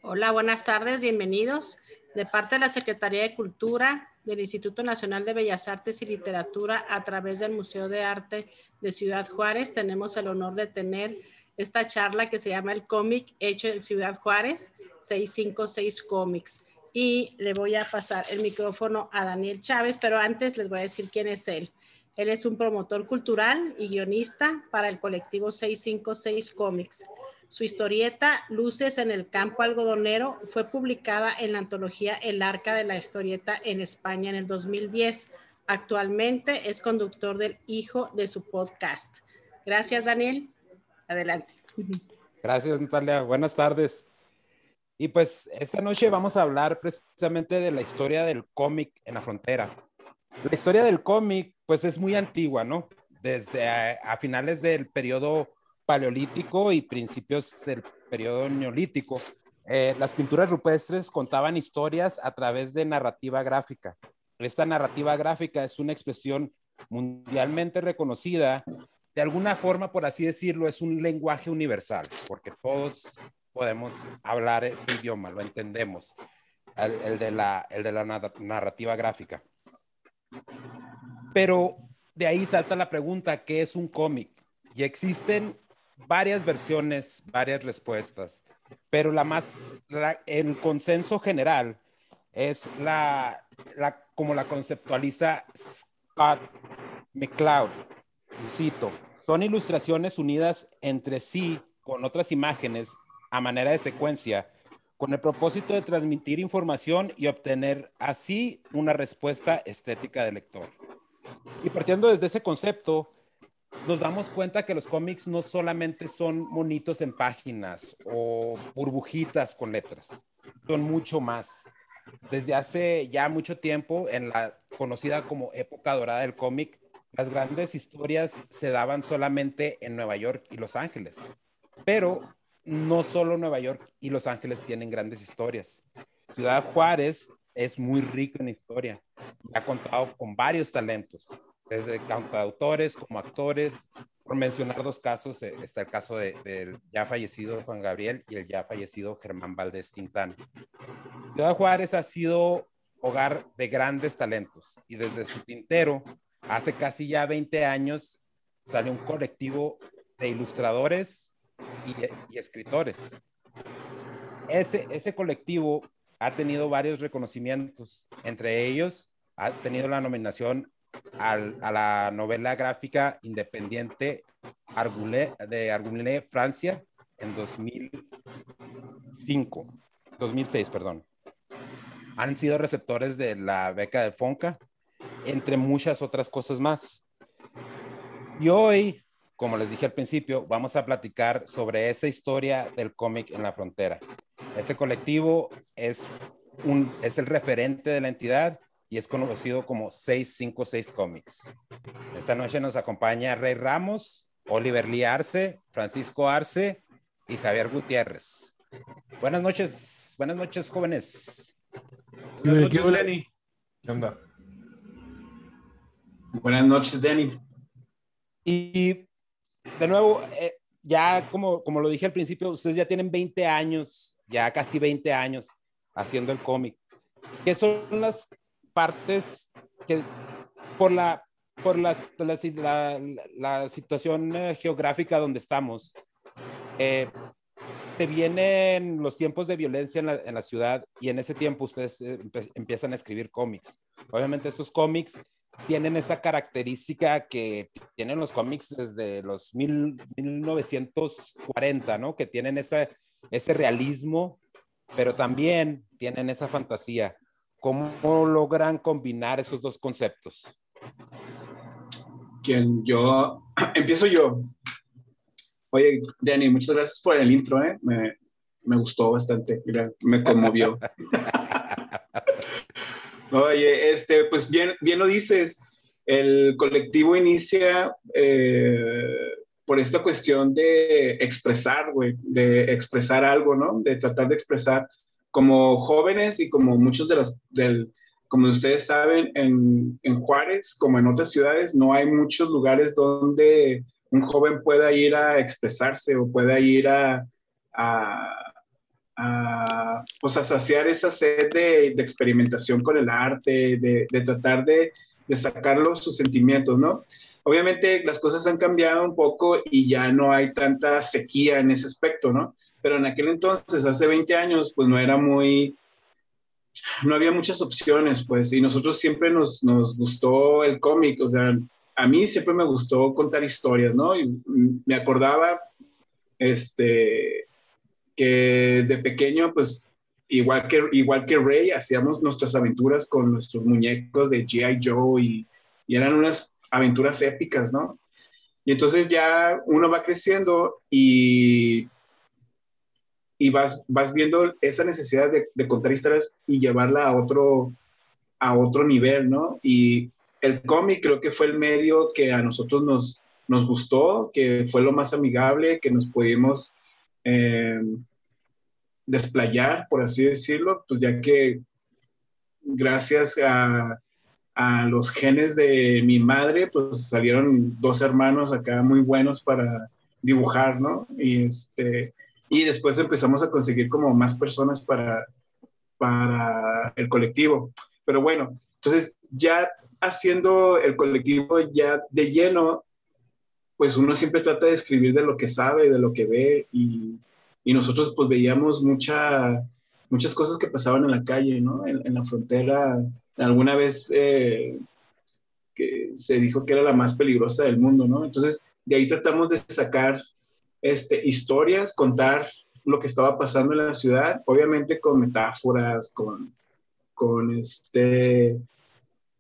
Hola, buenas tardes, bienvenidos. De parte de la Secretaría de Cultura del Instituto Nacional de Bellas Artes y Literatura, a través del Museo de Arte de Ciudad Juárez, tenemos el honor de tener esta charla que se llama El cómic hecho en Ciudad Juárez, 656 Comics. Y le voy a pasar el micrófono a Daniel Chávez, pero antes les voy a decir quién es él. Él es un promotor cultural y guionista para el colectivo 656 Comics. Su historieta, Luces en el campo algodonero, fue publicada en la antología El Arca de la Historieta en España en el 2010. Actualmente es conductor del Hijo de su podcast. Gracias, Daniel. Adelante. Gracias, Natalia. Buenas tardes. Y pues esta noche vamos a hablar precisamente de la historia del cómic en la frontera. La historia del cómic pues es muy antigua, ¿no? Desde a finales del periodo paleolítico y principios del periodo neolítico. Las pinturas rupestres contaban historias a través de narrativa gráfica. Esta narrativa gráfica es una expresión mundialmente reconocida. De alguna forma, por así decirlo, es un lenguaje universal, porque todos podemos hablar este idioma, lo entendemos, el de la narrativa gráfica. Pero de ahí salta la pregunta, ¿qué es un cómic? Y existen varias versiones, varias respuestas, pero el consenso general es como la conceptualiza Scott McCloud. Cito, son ilustraciones unidas entre sí con otras imágenes a manera de secuencia, con el propósito de transmitir información y obtener así una respuesta estética del lector. Y partiendo desde ese concepto, nos damos cuenta que los cómics no solamente son monitos en páginas o burbujitas con letras, son mucho más. Desde hace ya mucho tiempo, en la conocida como época dorada del cómic, las grandes historias se daban solamente en Nueva York y Los Ángeles. Pero no solo Nueva York y Los Ángeles tienen grandes historias. Ciudad Juárez es muy rico en historia. Ha contado con varios talentos, desde cantautores como actores. Por mencionar dos casos, está el caso del ya fallecido Juan Gabriel y el ya fallecido Germán Valdés Tintán. Ciudad Juárez ha sido hogar de grandes talentos y desde su tintero, hace casi ya 20 años, salió un colectivo de ilustradores y escritores. Ese colectivo ha tenido varios reconocimientos, entre ellos ha tenido la nominación a la novela gráfica independiente de Arguelé, Francia, en 2006, perdón. Han sido receptores de la beca del FONCA, entre muchas otras cosas más. Y hoy, como les dije al principio, vamos a platicar sobre esa historia del cómic en la frontera. Este colectivo es el referente de la entidad y es conocido como 656 Comics. Esta noche nos acompaña Rey Ramos, Oliver Lee Arce, Francisco Arce y Javier Gutiérrez. Buenas noches, jóvenes. Buenas noches, Danny. ¿Qué onda? Buenas noches, Danny. Y de nuevo, ya como lo dije al principio, ustedes ya tienen 20 años, ya casi 20 años haciendo el cómic. ¿Qué son las partes que por la situación geográfica donde estamos, te vienen los tiempos de violencia en la ciudad y en ese tiempo ustedes empiezan a escribir cómics? Obviamente estos cómics tienen esa característica que tienen los cómics desde los 1940, ¿no? Que tienen ese realismo, pero también tienen esa fantasía. ¿Cómo logran combinar esos dos conceptos? Empiezo yo. Oye, Danny, muchas gracias por el intro, ¿eh? Me gustó bastante, me conmovió. Oye, pues bien lo dices, el colectivo inicia por esta cuestión de expresar, güey, de expresar algo, ¿no? De tratar de expresar como jóvenes y como muchos como ustedes saben, en Juárez, como en otras ciudades, no hay muchos lugares donde un joven pueda ir a expresarse o pueda ir a pues a saciar esa sed de experimentación con el arte, de tratar de sacar sus sentimientos, ¿no? Obviamente las cosas han cambiado un poco y ya no hay tanta sequía en ese aspecto, ¿no? Pero en aquel entonces, hace 20 años, pues no había muchas opciones, pues, y nosotros siempre nos gustó el cómic, o sea, a mí siempre me gustó contar historias, ¿no? Y me acordaba, que de pequeño, pues, igual que Ray, hacíamos nuestras aventuras con nuestros muñecos de G.I. Joe y eran unas aventuras épicas, ¿no? Y entonces ya uno va creciendo y vas viendo esa necesidad de contar historias y llevarla a otro nivel, ¿no? Y el cómic creo que fue el medio que a nosotros nos gustó, que fue lo más amigable, que nos pudimos desplayar, por así decirlo, pues ya que gracias a los genes de mi madre, pues salieron dos hermanos acá muy buenos para dibujar, ¿no? Y después empezamos a conseguir como más personas para el colectivo. Pero bueno, entonces ya haciendo el colectivo ya de lleno, pues uno siempre trata de escribir de lo que sabe, de lo que ve, y nosotros pues veíamos muchas cosas que pasaban en la calle, ¿no? En la frontera. Alguna vez que se dijo que era la más peligrosa del mundo, ¿no? Entonces, de ahí tratamos de sacar historias, contar lo que estaba pasando en la ciudad, obviamente con metáforas, con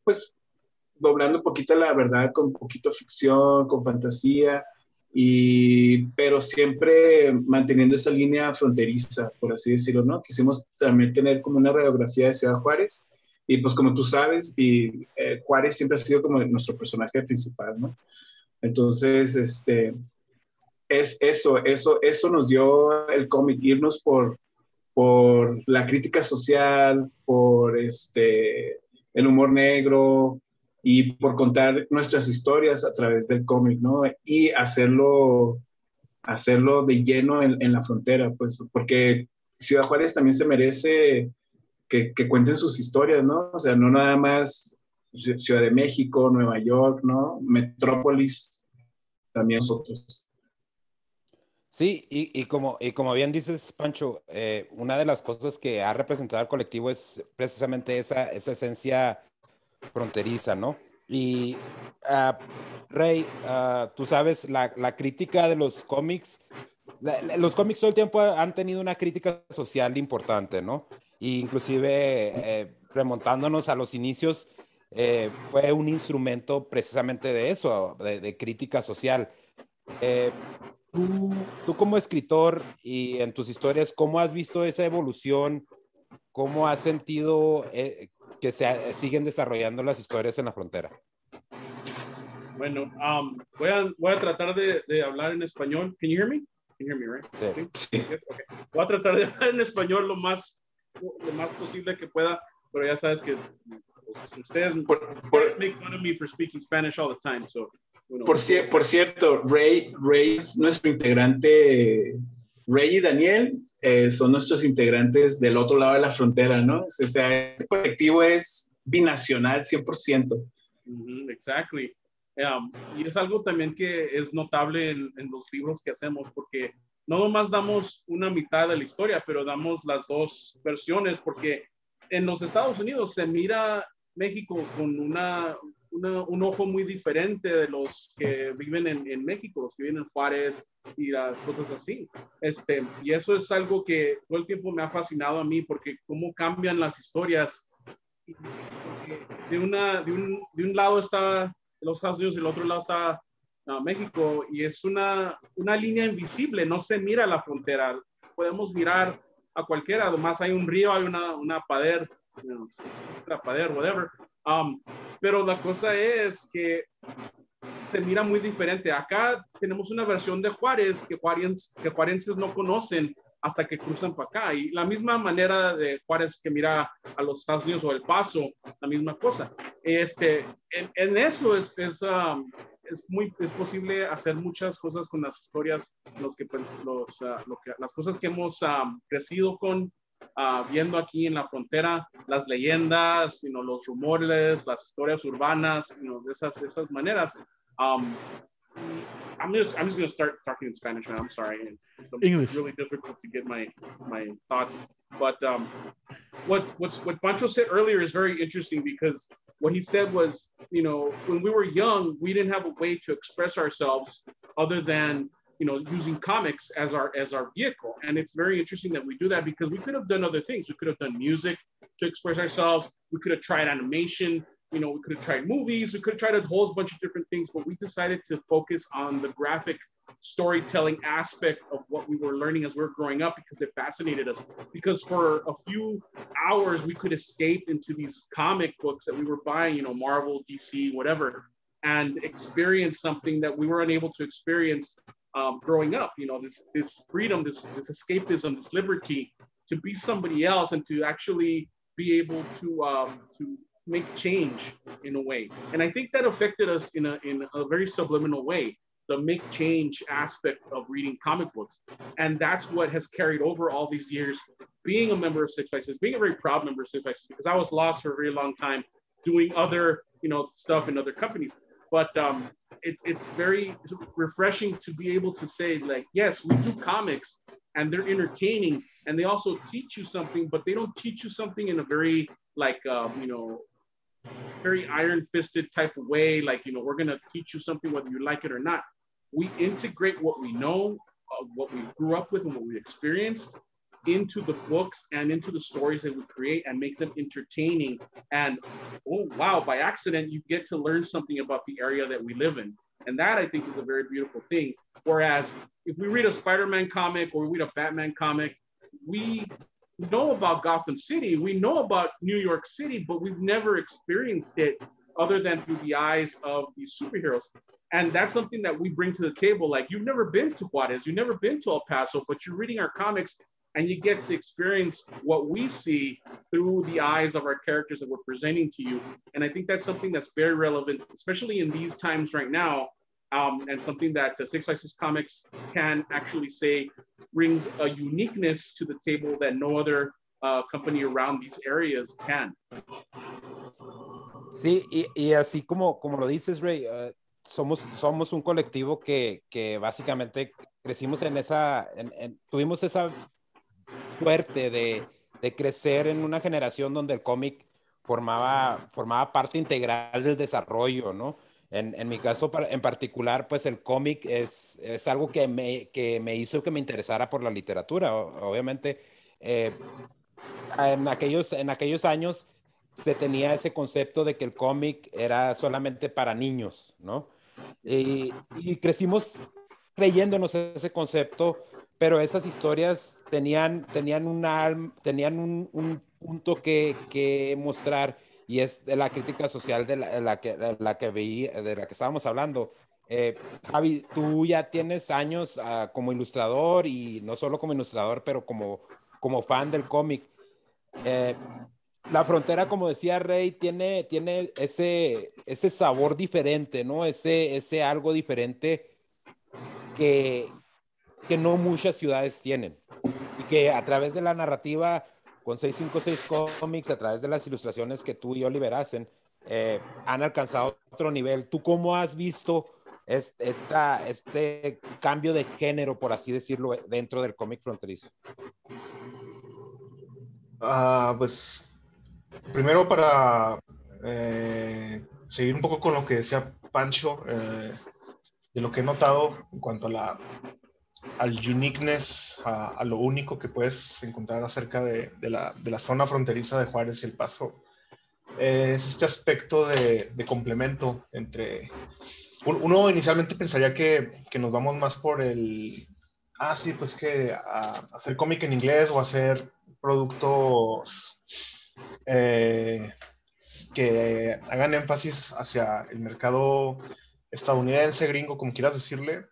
pues, doblando un poquito la verdad, con un poquito ficción, con fantasía, pero siempre manteniendo esa línea fronteriza, por así decirlo, ¿no? Quisimos también tener como una radiografía de Ciudad Juárez, y pues como tú sabes, Juárez siempre ha sido como nuestro personaje principal, ¿no? Entonces, eso nos dio el cómic, irnos por la crítica social, por el humor negro y por contar nuestras historias a través del cómic, ¿no? Y hacerlo de lleno en la frontera, pues, porque Ciudad Juárez también se merece que cuenten sus historias, ¿no? O sea, no nada más Ciudad de México, Nueva York, ¿no? Metrópolis, también nosotros. Sí, y como bien dices, Pancho, una de las cosas que ha representado al colectivo es precisamente esa esencia fronteriza, ¿no? Y Rey, tú sabes, la crítica de los cómics, los cómics todo el tiempo han tenido una crítica social importante, ¿no? Y inclusive remontándonos a los inicios, fue un instrumento precisamente de eso, de crítica social. Tú como escritor y en tus historias, ¿cómo has visto esa evolución? ¿Cómo has sentido que siguen desarrollando las historias en la frontera? Bueno, voy a tratar de hablar en español. Can you hear me? Can you hear me, right? Sí. Okay. Voy a tratar de hablar en español lo más posible que pueda, pero ya sabes que pues, ustedes make fun of me for speaking Spanish all the time, so... Bueno, por cierto, Ray es nuestro integrante, Ray y Daniel son nuestros integrantes del otro lado de la frontera, ¿no? O sea, este colectivo es binacional 100%. Exactly. Y es algo también que es notable en los libros que hacemos, porque no nomás damos una mitad de la historia, pero damos las dos versiones, porque en los Estados Unidos se mira México con un ojo muy diferente de los que viven en México, los que viven en Juárez y las cosas así. Y eso es algo que todo el tiempo me ha fascinado a mí, porque cómo cambian las historias. De un lado está los Estados Unidos y del otro lado está México, y es una línea invisible, no se mira la frontera. Podemos mirar a cualquiera, además hay un río, hay una pader, whatever. Pero la cosa es que se mira muy diferente. Acá tenemos una versión de Juárez que juarenses no conocen hasta que cruzan para acá. Y la misma manera de Juárez que mira a los Estados Unidos o El Paso, la misma cosa. En eso es es posible hacer muchas cosas con las historias, las cosas que hemos crecido con, viendo aquí en la frontera, las leyendas, los rumores, las historias urbanas, de esas maneras. I'm just going to start talking in Spanish, man. I'm sorry. It's English. really difficult to get my thoughts. But what Pancho said earlier is very interesting, because what he said was, when we were young, we didn't have a way to express ourselves other than, using comics as our vehicle. And it's very interesting that we do that, because we could have done other things. We could have done music to express ourselves. We could have tried animation. We could have tried movies. We could have tried a whole bunch of different things, but we decided to focus on the graphic storytelling aspect of what we were learning as we were growing up, because it fascinated us. Because for a few hours, we could escape into these comic books that we were buying, Marvel, DC, whatever, and experience something that we were unable to experience growing up. This freedom, this escapism, this liberty to be somebody else and to actually be able to make change in a way. And I think that affected us in a very subliminal way, the make change aspect of reading comic books. And that's what has carried over all these years, being a member of Six Flags, being a very proud member of Six Flags, because I was lost for a very long time doing other, stuff in other companies. But it's very refreshing to be able to say, like, yes, we do comics and they're entertaining and they also teach you something, but they don't teach you something in a very, like, very iron-fisted type of way, like, we're going to teach you something whether you like it or not. We integrate what we know, what we grew up with and what we experienced into the books and into the stories that we create and make them entertaining. And, oh, wow, by accident, you get to learn something about the area that we live in. And that, I think, is a very beautiful thing. Whereas if we read a Spider-Man comic or we read a Batman comic, we know about Gotham City, we know about New York City, but we've never experienced it other than through the eyes of these superheroes. And that's something that we bring to the table. Like, you've never been to Juarez, you've never been to El Paso, but you're reading our comics and you get to experience what we see through the eyes of our characters that we're presenting to you. And I think that's something that's very relevant, especially in these times right now, and something that Six Flags Comics can actually say brings a uniqueness to the table that no other company around these areas can. Sí, y así como lo dices, Ray, somos un colectivo que básicamente crecimos tuvimos esa suerte de crecer en una generación donde el cómic formaba parte integral del desarrollo, ¿no? En mi caso en particular, pues el cómic es algo que me hizo que me interesara por la literatura. Obviamente, en aquellos años se tenía ese concepto de que el cómic era solamente para niños, ¿no? Y crecimos creyéndonos ese concepto, pero esas historias tenían un punto que mostrar, y es de la crítica social de la que estábamos hablando. Javi, tú ya tienes años como ilustrador, y no solo como ilustrador, pero como fan del cómic. La frontera, como decía Rey, tiene ese sabor diferente, ¿no? Ese algo diferente que no muchas ciudades tienen, y que a través de la narrativa con 656 Comics, a través de las ilustraciones que tú y Oliver hacen, han alcanzado otro nivel. ¿Tú cómo has visto este cambio de género, por así decirlo, dentro del cómic fronterizo? Pues primero, para seguir un poco con lo que decía Pancho, de lo que he notado en cuanto al uniqueness, a lo único que puedes encontrar acerca de la zona fronteriza de Juárez y El Paso, es este aspecto de complemento entre... Uno inicialmente pensaría que nos vamos más por sí, pues que hacer cómic en inglés o hacer productos que hagan énfasis hacia el mercado estadounidense, gringo, como quieras decirle,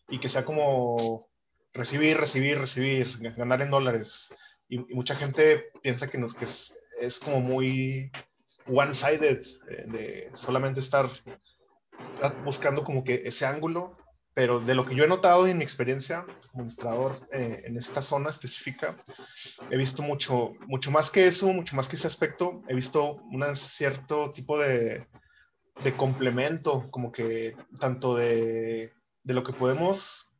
y que sea como recibir, ganar en dólares. Y mucha gente piensa que es como muy one-sided, de solamente estar buscando como que ese ángulo, pero de lo que yo he notado en mi experiencia como ilustrador en esta zona específica, he visto mucho más que eso, mucho más que ese aspecto. He visto un cierto tipo de complemento, como que tanto de lo que podemos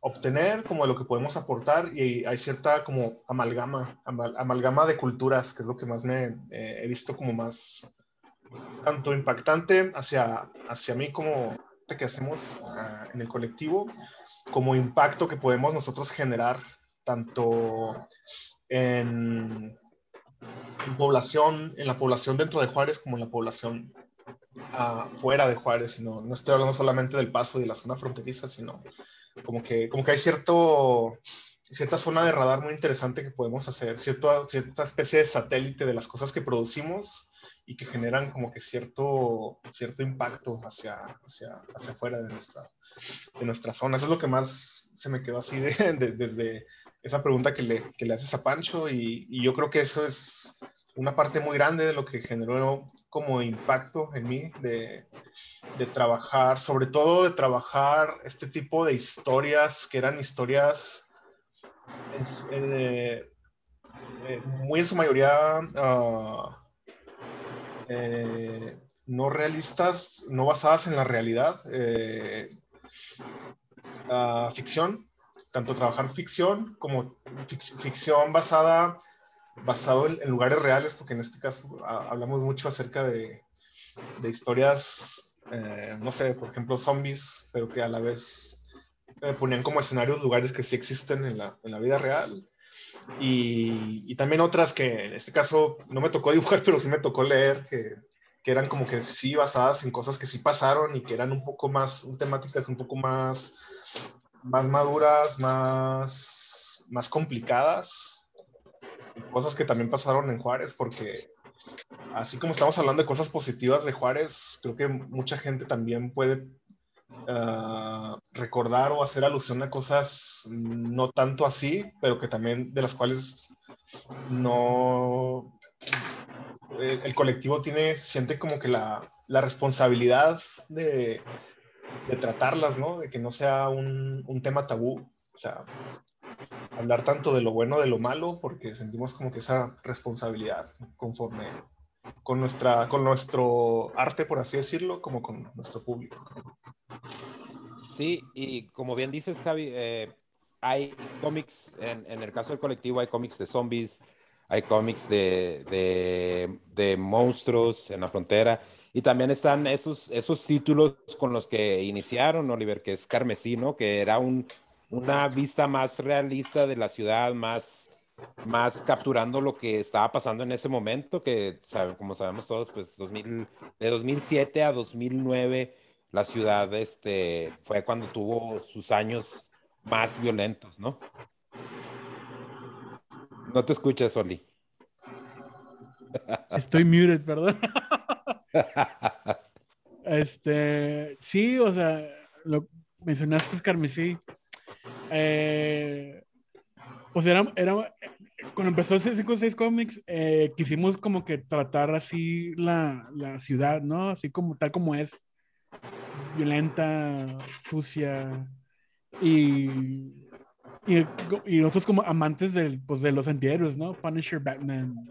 obtener como de lo que podemos aportar, y hay cierta como amalgama de culturas, que es lo que más he visto como más tanto impactante hacia mí como que hacemos en el colectivo, como impacto que podemos nosotros generar tanto en población, en la población dentro de Juárez como en la población fuera de Juárez. Y no estoy hablando solamente del Paso y de la zona fronteriza, sino como que hay cierta zona de radar muy interesante que podemos hacer, cierta especie de satélite de las cosas que producimos y que generan como que cierto impacto hacia afuera de nuestra zona. Eso es lo que más se me quedó así desde esa pregunta que le haces a Pancho, y yo creo que eso es una parte muy grande de lo que generó como impacto en mí de trabajar, sobre todo de trabajar este tipo de historias, que eran historias muy en su mayoría no realistas, no basadas en la realidad, ficción, tanto trabajar ficción como ficción basado en lugares reales, porque en este caso hablamos mucho acerca de historias, no sé, por ejemplo, zombies, pero que a la vez ponían como escenarios lugares que sí existen en la vida real. Y también otras que en este caso no me tocó dibujar, pero sí me tocó leer, que eran como que sí basadas en cosas que sí pasaron y que eran un poco más, temáticas un poco más maduras, más complicadas, cosas que también pasaron en Juárez, porque así como estamos hablando de cosas positivas de Juárez, creo que mucha gente también puede recordar o hacer alusión a cosas no tanto así, pero que también de las cuales no el colectivo siente como que la responsabilidad de tratarlas, ¿no? De que no sea un tema tabú, o sea, hablar tanto de lo bueno, de lo malo, porque sentimos como que esa responsabilidad conforme con nuestro arte, por así decirlo, como con nuestro público. Sí, y como bien dices, Javi, hay cómics, en el caso del colectivo hay cómics de zombies, hay cómics de monstruos en la frontera, y también están esos títulos con los que iniciaron, Oliver, que es Carmesí, ¿no? Que era una vista más realista de la ciudad, más capturando lo que estaba pasando en ese momento, que como sabemos todos, pues de 2007 a 2009 la ciudad fue cuando tuvo sus años más violentos, ¿no? No te escuchas, Oli. Estoy muted, perdón. Sí, o sea, lo mencionaste, Carmesí. Pues cuando empezó ese 5 o 6 cómics, quisimos como que tratar así la ciudad, ¿no? Así como tal como es, violenta, sucia, y, y, y nosotros como amantes pues, de los antihéroes, ¿no? Punisher, Batman.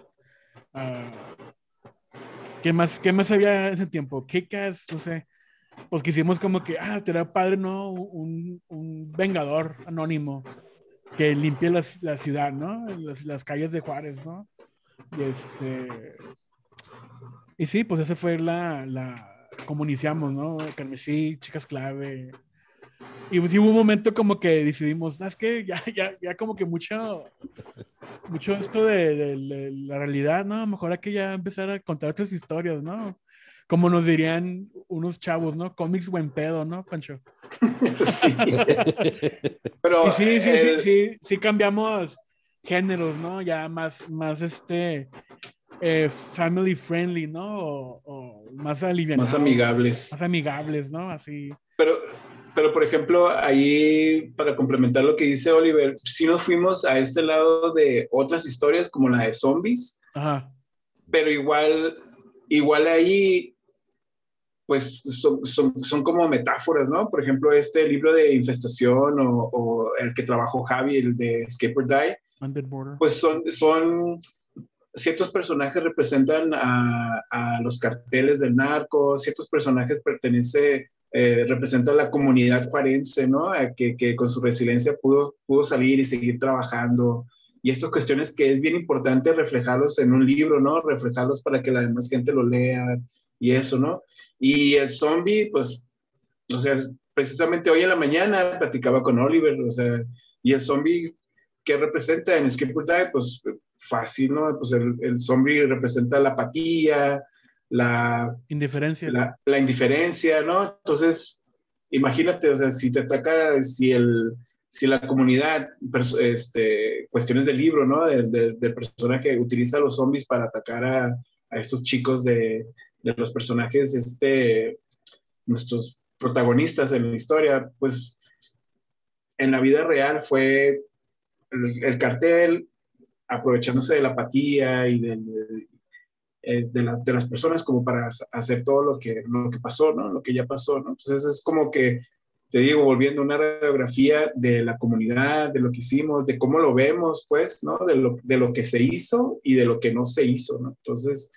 ¿Qué más había en ese tiempo? Kick-Ass, no sé. Pues quisimos como que, sería padre, ¿no? Un vengador anónimo que limpie la ciudad, ¿no? Las calles de Juárez, ¿no? Y sí, pues ese fue como iniciamos, ¿no? Carmesí, Chicas Clave. Y pues sí hubo un momento como que decidimos, es que ya como que mucho esto de la realidad, ¿no? Mejor hay que ya empezar a contar otras historias, ¿no? Como nos dirían unos chavos, ¿no? Cómics buen pedo, ¿no, Pancho? Sí. Pero y sí cambiamos géneros, ¿no? Ya más family friendly, ¿no? O más alivianados. Más amigables. Más amigables, ¿no? Así. Pero, por ejemplo, ahí, para complementar lo que dice Oliver, sí nos fuimos a este lado de otras historias, como la de zombies. Ajá. Pero igual ahí pues son como metáforas, ¿no? Por ejemplo, este libro de Infestación o el que trabajó Javi, el de Escape or Die, Undead Border. pues son ciertos personajes representan a los carteles del narco, ciertos personajes representan a la comunidad juarense, ¿no? Que con su resiliencia pudo salir y seguir trabajando. Y estas cuestiones que es bien importante reflejarlos en un libro, ¿no? Reflejarlos para que la demás gente lo lea y eso, ¿no? Y el zombie, pues, o sea, precisamente hoy en la mañana platicaba con Oliver, o sea, y el zombie, ¿qué representa en Escape or Die? Pues fácil, ¿no? Pues el zombie representa la apatía, la Indiferencia. La indiferencia, ¿no? Entonces, imagínate, o sea, si te ataca, si la comunidad, cuestiones del libro, ¿no? De persona que utiliza a los zombies para atacar a estos chicos de los personajes, nuestros protagonistas en la historia, pues en la vida real fue el cartel aprovechándose de la apatía y de las personas como para hacer todo lo que pasó, ¿no? Lo que ya pasó, ¿no? Entonces es como que, te digo, volviendo a una radiografía de la comunidad, de lo que hicimos, de cómo lo vemos, pues, ¿no? De lo que se hizo y de lo que no se hizo, ¿no? Entonces,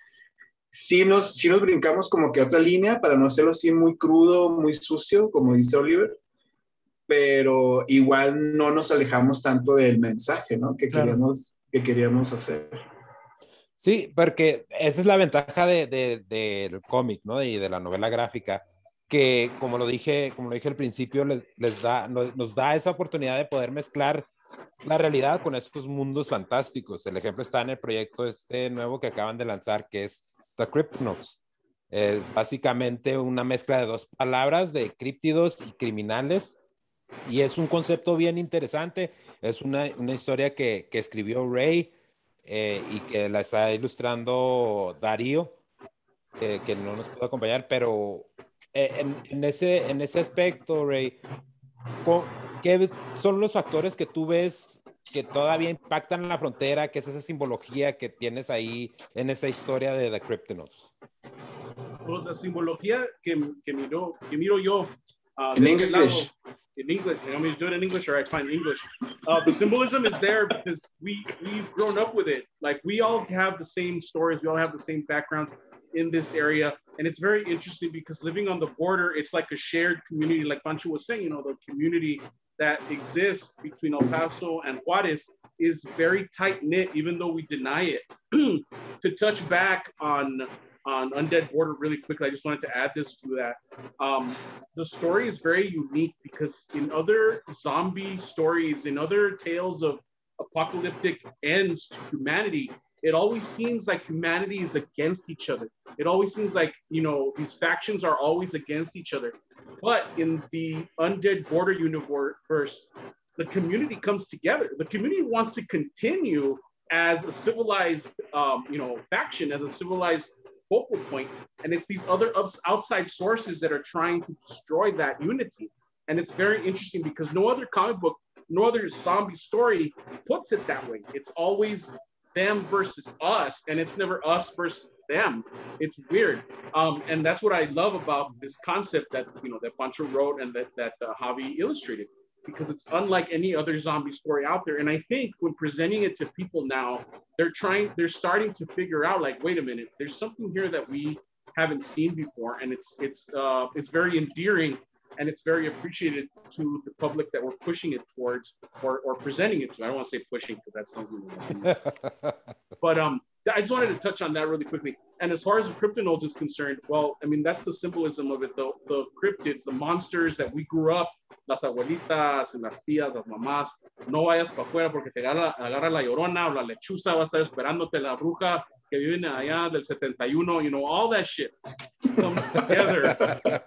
sí nos brincamos como que a otra línea para no hacerlo así muy crudo, muy sucio, como dice Oliver, pero igual no nos alejamos tanto del mensaje, ¿no? Que queríamos hacer. Sí, porque esa es la ventaja del cómic, ¿no? Y de la novela gráfica, que como lo dije al principio, nos da esa oportunidad de poder mezclar la realidad con estos mundos fantásticos. El ejemplo está en el proyecto nuevo que acaban de lanzar, que es The Cryptonauts. Es básicamente una mezcla de dos palabras, de críptidos y criminales, y es un concepto bien interesante. Es una historia que escribió Ray, y que la está ilustrando Darío, que no nos puede acompañar, pero en ese aspecto, Ray, ¿qué son los factores que tú ves que todavía impactan la frontera? ¿Qué es esa simbología que tienes ahí en esa historia de The Cryptonauts? Pues la simbología que miro yo in English. In English, you want me to do it in English, or I find English. The symbolism is there because we've grown up with it. Like, we all have the same stories, we all have the same backgrounds in this area, and it's very interesting because living on the border, it's like a shared community. Like Pancho was saying, you know, the community that exists between El Paso and Juarez is very tight knit, even though we deny it. To touch back on Undead Border really quickly, I just wanted to add this to that. The story is very unique because in other zombie stories, in other tales of apocalyptic ends to humanity, it always seems like humanity is against each other. It always seems like, you know, these factions are always against each other. But in the Undead Border universe, the community comes together. The community wants to continue as a civilized, faction, as a civilized focal point, and it's these other outside sources that are trying to destroy that unity. And it's very interesting because no other comic book, no other zombie story puts it that way. It's always them versus us, and it's never us versus them. It's weird, and that's what I love about this concept that that Pancho wrote and that Javi illustrated, because it's unlike any other zombie story out there. And I think when presenting it to people now, they're starting to figure out, like, wait a minute, there's something here that we haven't seen before, and it's very endearing, and it's very appreciated to the public that we're pushing it towards or presenting it to. I don't want to say pushing because that sounds really but I just wanted to touch on that really quickly. And as far as the Cryptonauts is concerned, well, I mean, that's the symbolism of it. The cryptids, the monsters that we grew up, las abuelitas, las tías, las mamás, no vayas para afuera porque te agarra la llorona o la lechuza, va a estar esperándote la bruja que viven allá del 71, all that shit comes together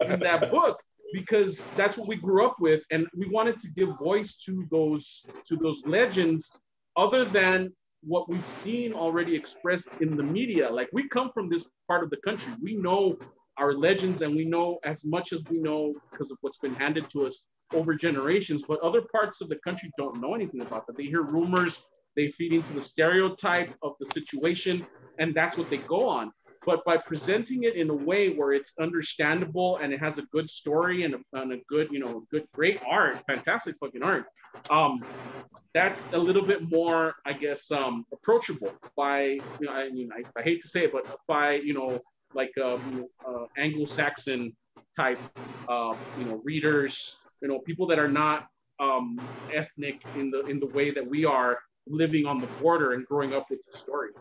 in that book, because that's what we grew up with, and we wanted to give voice to those legends other than what we've seen already expressed in the media. Like, we come from this part of the country. We know our legends, and we know as much as we know because of what's been handed to us over generations, but other parts of the country don't know anything about that. They hear rumors, they feed into the stereotype of the situation, and that's what they go on. but by presenting it in a way where it's understandable and it has a good story and a good, great art, fantastic fucking art, that's a little bit more, I guess, approachable by, I hate to say it, but by, like Anglo-Saxon type, readers, people that are not ethnic in the way that we are living on the border and growing up with the stories.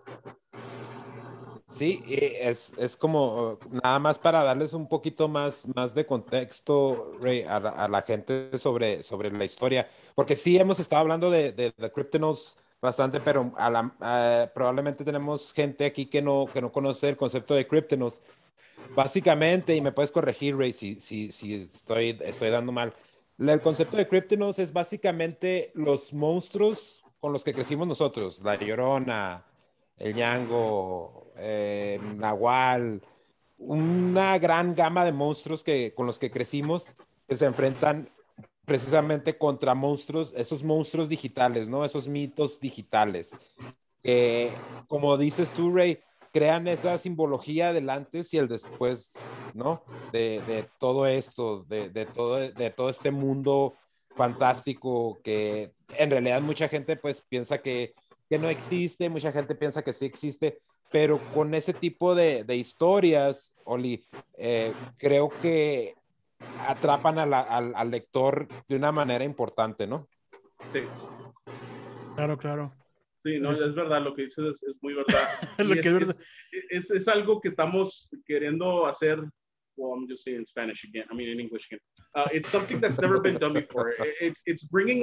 Sí, es como nada más para darles un poquito más de contexto, Ray, a la gente sobre la historia, porque sí hemos estado hablando de The Cryptonauts bastante, pero probablemente tenemos gente aquí que no conoce el concepto de Cryptonauts. Básicamente, y me puedes corregir, Ray, si estoy dando mal, el concepto de Cryptonauts es básicamente los monstruos con los que crecimos nosotros, la Llorona, el Ñango, Nahual, una gran gama de monstruos con los que crecimos, que se enfrentan precisamente contra monstruos, esos monstruos digitales, ¿no? Esos mitos digitales. Como dices tú, Ray, crean esa simbología del antes y el después, ¿no? De todo esto, de todo este mundo fantástico que en realidad mucha gente pues piensa que no existe, mucha gente piensa que sí existe, pero con ese tipo de historias, Oli, creo que atrapan al lector de una manera importante, ¿no? Sí. Claro. Sí, no, es verdad, lo que dices es muy verdad. Lo que es verdad. Es algo que estamos queriendo hacer. Well, I'm just saying in Spanish again. I mean in English again. It's something that's never been done before. It's bringing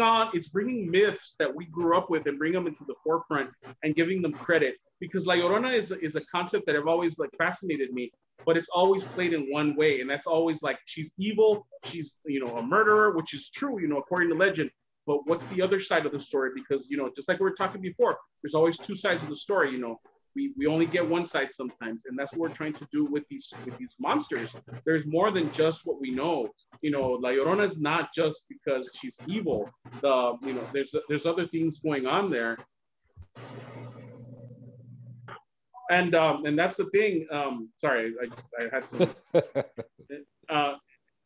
myths that we grew up with and bring them into the forefront and giving them credit. Because La Llorona is a concept that have always like fascinated me, but it's always played in one way, and that's always like she's evil, she's a murderer, which is true, according to legend. But what's the other side of the story? Because just like we were talking before, there's always two sides of the story. We only get one side sometimes, and that's what we're trying to do with these monsters. There's more than just what we know. La Llorona is not just because she's evil. There's other things going on there. And that's the thing. Sorry, I had some.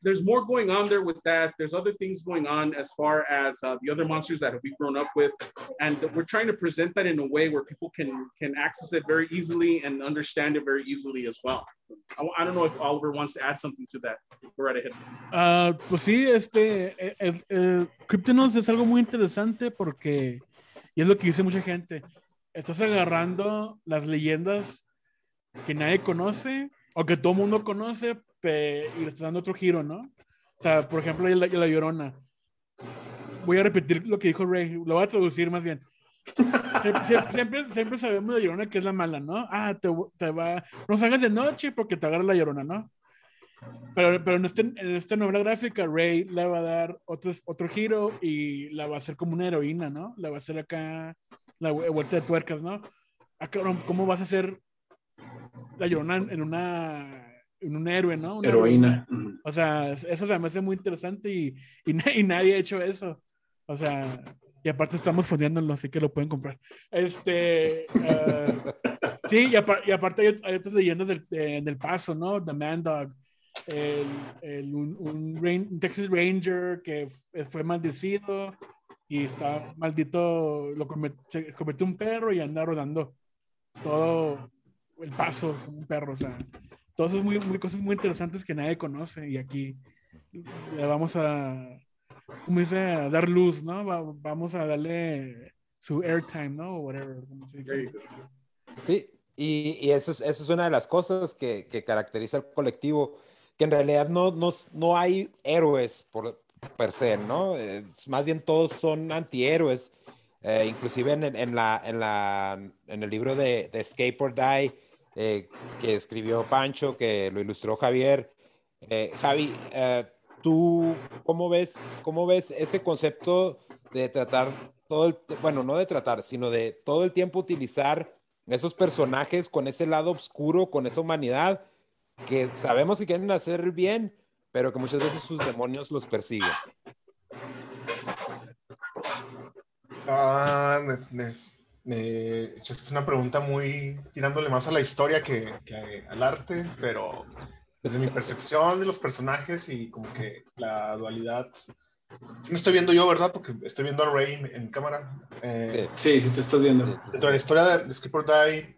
There's more going on there with that. There's other things going on as far as the other monsters that we've grown up with, and we're trying to present that in a way where people can access it very easily and understand it very easily as well. I don't know if Oliver wants to add something to that. Go right ahead. Pues sí, Cryptonauts es algo muy interesante porque, y es lo que dice mucha gente, estás agarrando las leyendas que nadie conoce o que todo el mundo conoce y le estás dando otro giro, ¿no? O sea, por ejemplo, la Llorona. Voy a repetir lo que dijo Ray, lo voy a traducir más bien. Siempre sabemos de la Llorona que es la mala, ¿no? No salgas de noche porque te agarra la Llorona, ¿no? Pero en esta novela gráfica, Ray le va a dar otro giro y la va a hacer como una heroína, ¿no? La va a hacer acá la vuelta de tuercas, ¿no? ¿Cómo vas a hacer la Llorona en un héroe, ¿no? Una heroína. O sea, eso se me hace muy interesante y nadie ha hecho eso. O sea, y aparte estamos fundiéndolo, así que lo pueden comprar. Sí, y aparte hay otras leyendas del Paso, ¿no? The Man Dog, un Texas Ranger que fue maldecido y está maldito, se convirtió en un perro y anda rodando todo el Paso como un perro, o sea, todas esas cosas muy interesantes que nadie conoce y aquí le vamos a, como dice, a dar luz, ¿no? Vamos a darle su airtime, ¿no? O whatever. Como se dice. Sí, y eso es una de las cosas que caracteriza al colectivo, que en realidad no hay héroes per se, ¿no? Más bien todos son antihéroes. Inclusive en el libro de Escape or Die, que escribió Pancho, que lo ilustró Javier. Javi, ¿tú cómo ves ese concepto de tratar bueno, no de tratar, sino de todo el tiempo utilizar esos personajes con ese lado oscuro, con esa humanidad, que sabemos que quieren hacer el bien, pero que muchas veces sus demonios los persiguen? echaste una pregunta muy tirándole más a la historia que al arte, pero desde mi percepción de los personajes y como que la dualidad. Sí me estoy viendo yo, ¿verdad? Porque estoy viendo a Ray en cámara. Sí. Sí te estás viendo. Dentro de la historia de Skip or Die,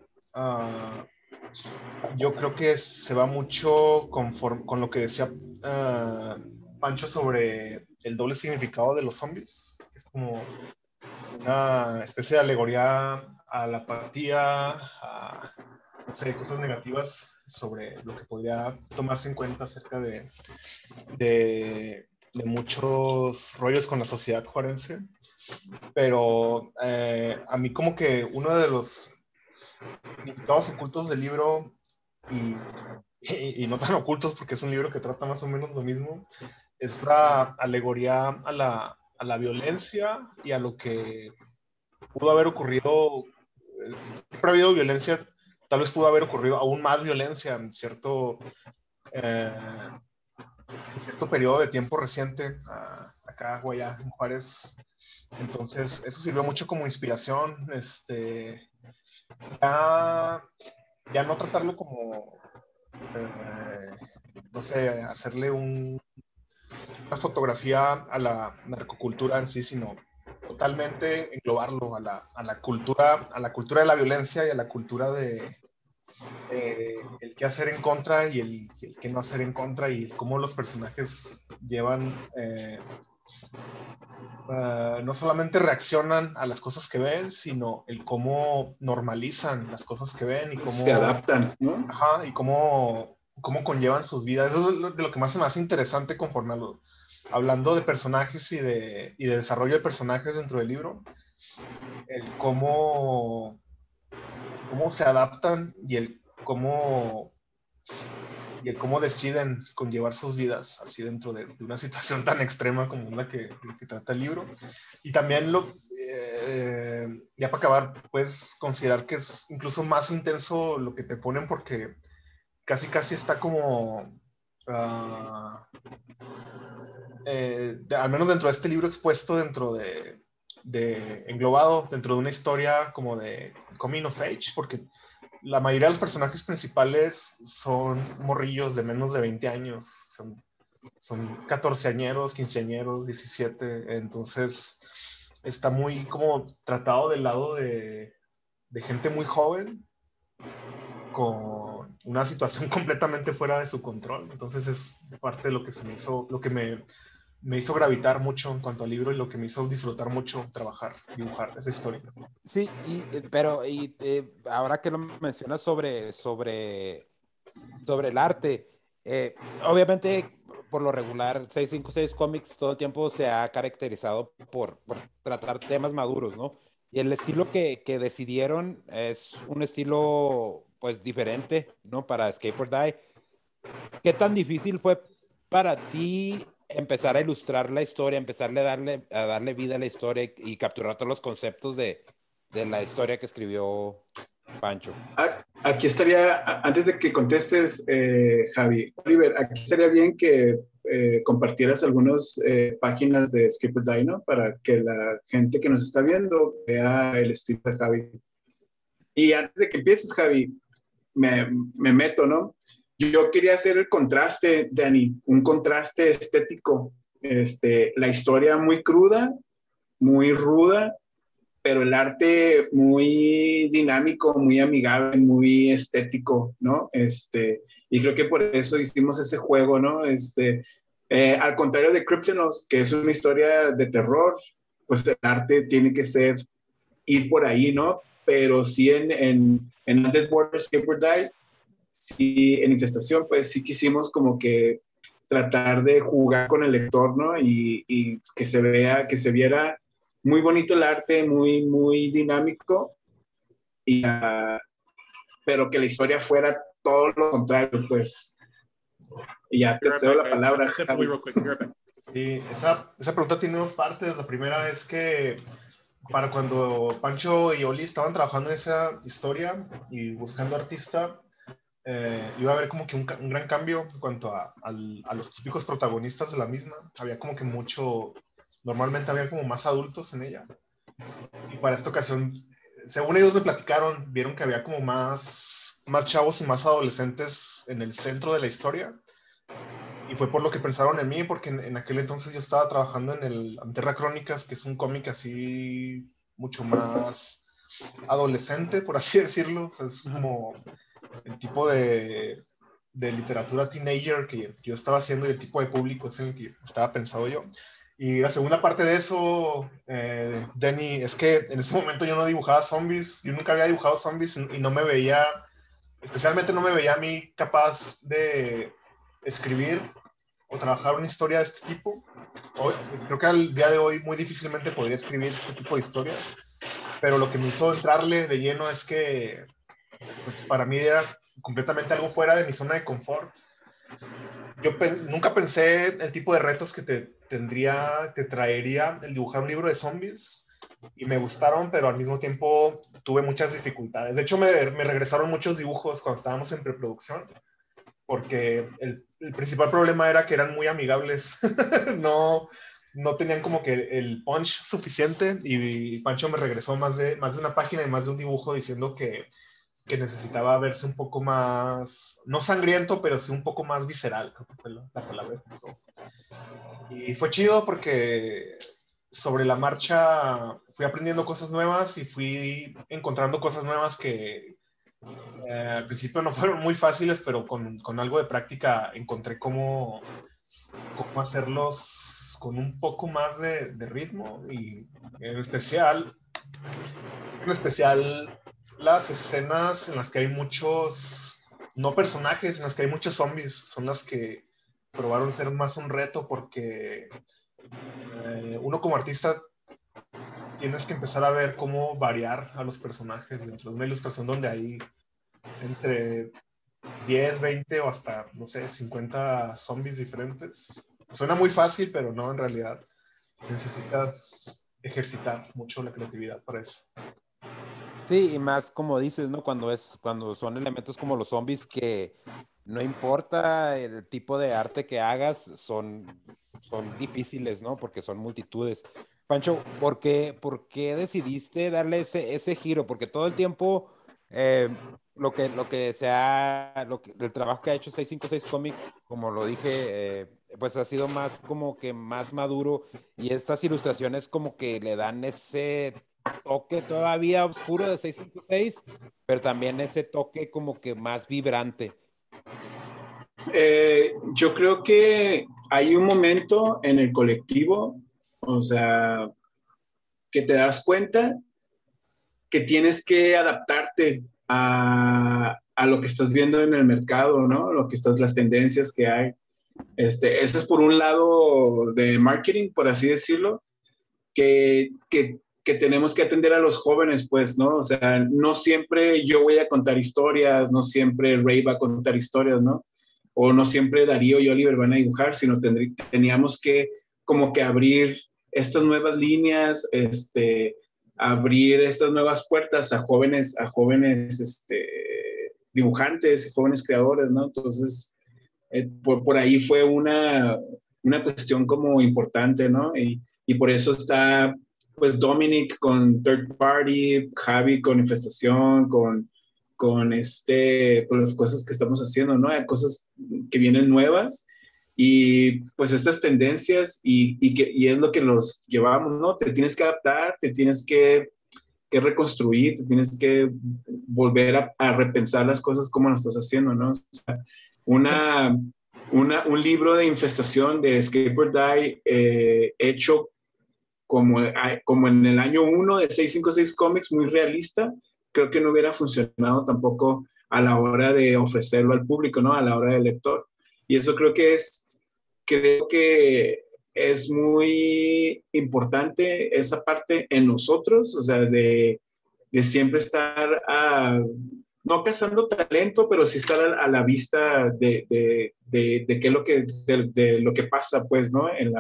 yo creo que se va mucho con lo que decía Pancho sobre el doble significado de los zombies. Es como una especie de alegoría a la apatía, a, no sé, cosas negativas sobre lo que podría tomarse en cuenta acerca de muchos rollos con la sociedad juarense. Pero a mí como que uno de los significados ocultos del libro, y no tan ocultos porque es un libro que trata más o menos lo mismo, es la alegoría a la violencia y a lo que pudo haber ocurrido. Siempre ha habido violencia, tal vez pudo haber ocurrido aún más violencia en cierto periodo de tiempo reciente, acá o allá en Juárez. Entonces, eso sirvió mucho como inspiración. Ya no tratarlo como, no sé, hacerle una fotografía a la narcocultura en sí, sino totalmente englobarlo a la cultura de la violencia y a la cultura de el qué hacer en contra y el qué no hacer en contra, y cómo los personajes llevan no solamente reaccionan a las cosas que ven, sino el cómo normalizan las cosas que ven y cómo se adaptan, ¿no? Ajá, y cómo conllevan sus vidas. Eso es de lo que más se me hace interesante conforme hablando de personajes y de desarrollo de personajes dentro del libro. El cómo se adaptan y el cómo deciden conllevar sus vidas así dentro de una situación tan extrema como la que trata el libro. Y también ya para acabar, puedes considerar que es incluso más intenso lo que te ponen, porque casi está como al menos dentro de este libro expuesto dentro de englobado dentro de una historia como de coming of age, porque la mayoría de los personajes principales son morrillos de menos de 20 años, son 14añeros, 15añeros, 17, entonces está muy como tratado del lado de gente muy joven con una situación completamente fuera de su control. Entonces es parte de lo que lo que me hizo gravitar mucho en cuanto al libro, y lo que me hizo disfrutar mucho dibujar esa historia. Sí, pero ahora que lo mencionas sobre el arte, obviamente por lo regular 656 Comics todo el tiempo se ha caracterizado por tratar temas maduros, ¿no? Y el estilo que decidieron es un estilo pues diferente, ¿no? Para Escape or Die. ¿Qué tan difícil fue para ti empezar a ilustrar la historia, empezarle a darle vida a la historia y capturar todos los conceptos de la historia que escribió Pancho? Aquí estaría, antes de que contestes, Javi, Oliver, aquí estaría bien que compartieras algunas páginas de Skip or Die, ¿no? Para que la gente que nos está viendo vea el estilo de Javi. Y antes de que empieces, Javi, me meto, ¿no? Yo quería hacer el contraste, Dani, un contraste estético. La historia muy cruda, muy ruda, pero el arte muy dinámico, muy amigable, muy estético, ¿no? Y creo que por eso hicimos ese juego, ¿no? Al contrario de Cryptonos, que es una historia de terror, pues el arte tiene que ir por ahí, ¿no? Pero sí en Undead Border Escape or Die, sí, en Infestación, pues sí quisimos como que tratar de jugar con el lector, ¿no? Y que se viera muy bonito el arte, muy, muy dinámico, pero que la historia fuera todo lo contrario, pues. Y ya te cedo la palabra. Sí, esa pregunta tiene dos partes. La primera es que para cuando Pancho y Oli estaban trabajando en esa historia y buscando artista, iba a haber como que un gran cambio en cuanto a los típicos protagonistas de la misma. Había como que normalmente había como más adultos en ella. Y para esta ocasión según ellos me platicaron, vieron que había como más chavos y más adolescentes en el centro de la historia. Y fue por lo que pensaron en mí, porque en aquel entonces yo estaba trabajando en el Anterra Crónicas, que es un cómic así mucho más adolescente, por así decirlo. O sea, es como el tipo de literatura teenager que yo estaba haciendo y el tipo de público es en el que estaba pensado yo. Y la segunda parte de eso, Denny, es que en ese momento yo no dibujaba zombies, yo nunca había dibujado zombies y no me veía, especialmente no me veía a mí capaz de escribir o trabajar una historia de este tipo. Hoy, creo que al día de hoy muy difícilmente podría escribir este tipo de historias, pero lo que me hizo entrarle de lleno es que pues, para mí era completamente algo fuera de mi zona de confort. Yo nunca pensé el tipo de retos que te traería el dibujar un libro de zombies y me gustaron, pero al mismo tiempo tuve muchas dificultades. De hecho, me regresaron muchos dibujos cuando estábamos en preproducción, porque el principal problema era que eran muy amigables. no tenían como que el punch suficiente y Pancho me regresó más de una página y más de un dibujo diciendo que necesitaba verse un poco más, no sangriento, pero sí un poco más visceral, creo que fue la palabra que usó. Y fue chido porque sobre la marcha fui aprendiendo cosas nuevas y fui encontrando cosas nuevas que al principio no fueron muy fáciles, pero con algo de práctica encontré cómo hacerlos con un poco más de ritmo y en especial las escenas en las que hay muchos, no personajes, en las que hay muchos zombies, son las que probaron ser más un reto porque uno como artista tienes que empezar a ver cómo variar a los personajes dentro de una ilustración donde hay entre 10, 20 o hasta, no sé, 50 zombies diferentes. Suena muy fácil, pero no, en realidad necesitas ejercitar mucho la creatividad para eso. Sí, y más como dices, ¿no? Cuando son elementos como los zombies que no importa el tipo de arte que hagas, son difíciles, ¿no? Porque son multitudes. Pancho, ¿por qué decidiste darle ese giro? Porque todo el tiempo el trabajo que ha hecho 656 Comics, como lo dije, pues ha sido más como que más maduro y estas ilustraciones como que le dan ese toque todavía oscuro de 656, pero también ese toque como que más vibrante. Yo creo que hay un momento en el colectivo, o sea, que te das cuenta que tienes que adaptarte a lo que estás viendo en el mercado, ¿no? Las tendencias que hay. Ese es por un lado de marketing, por así decirlo, que tenemos que atender a los jóvenes, pues, ¿no? O sea, no siempre yo voy a contar historias, no siempre Ray va a contar historias, ¿no? O no siempre Darío y Oliver van a dibujar, sino teníamos que como que abrir estas nuevas líneas, abrir estas nuevas puertas a jóvenes, dibujantes y jóvenes creadores, ¿no? Entonces, por ahí fue una cuestión como importante, ¿no? Y por eso está, pues, Dominic con Third Party, Javi con Infestación, con las cosas que estamos haciendo, ¿no? Hay cosas que vienen nuevas y pues estas tendencias y es lo que los llevamos, ¿no? Te tienes que adaptar, te tienes que reconstruir, te tienes que volver a repensar las cosas como lo estás haciendo, ¿no? O sea, un libro de Infestación de Skateboard Die hecho como en el año 1 de 656 Comics, muy realista, creo que no hubiera funcionado tampoco a la hora de ofrecerlo al público, ¿no? A la hora del lector. Y eso creo que es muy importante esa parte en nosotros, o sea, de siempre estar no cazando talento, pero sí estar a la vista de qué es de lo que pasa, pues, ¿no? En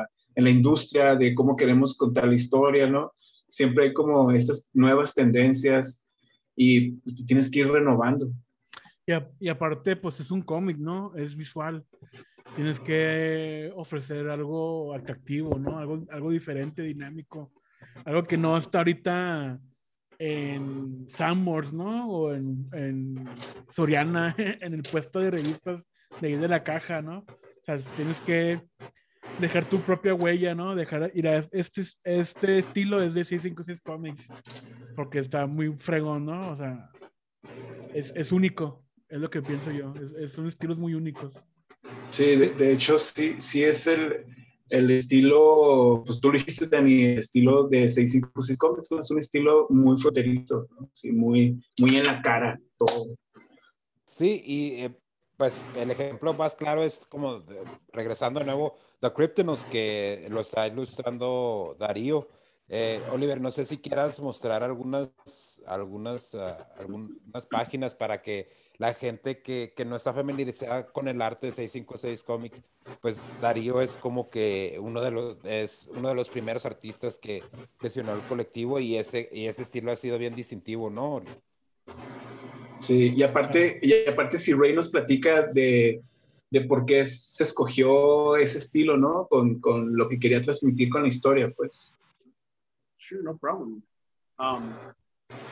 la industria, de cómo queremos contar la historia, ¿no? Siempre hay como estas nuevas tendencias y te tienes que ir renovando. Y aparte, pues es un cómic, ¿no? Es visual. Tienes que ofrecer algo atractivo, ¿no? Algo diferente, dinámico. Algo que no está ahorita en Sanborns, ¿no? O en Soriana, en el puesto de revistas de ahí de la caja, ¿no? O sea, tienes que dejar tu propia huella, ¿no? Dejar, mira, este estilo es de 656 Comics, porque está muy fregón, ¿no? O sea, es único, es lo que pienso yo, son estilos muy únicos. Sí, de hecho, sí es el estilo, pues tú lo dijiste, Dani, el estilo de 656 Comics, ¿no? Es un estilo muy fronterizo, ¿no? Sí, muy en la cara, todo. Sí, y pues el ejemplo más claro es como regresando de nuevo, The Kryptonauts, que lo está ilustrando Darío. Oliver, no sé si quieras mostrar algunas páginas para que la gente que no está familiarizada con el arte de 656 Comics, pues Darío es como que es uno de los primeros artistas que se unió al colectivo y ese estilo ha sido bien distintivo, ¿no? Sí, y aparte si Ray nos platica de por qué se escogió ese estilo, ¿no? Con lo que quería transmitir con la historia, pues. Sure, no problem.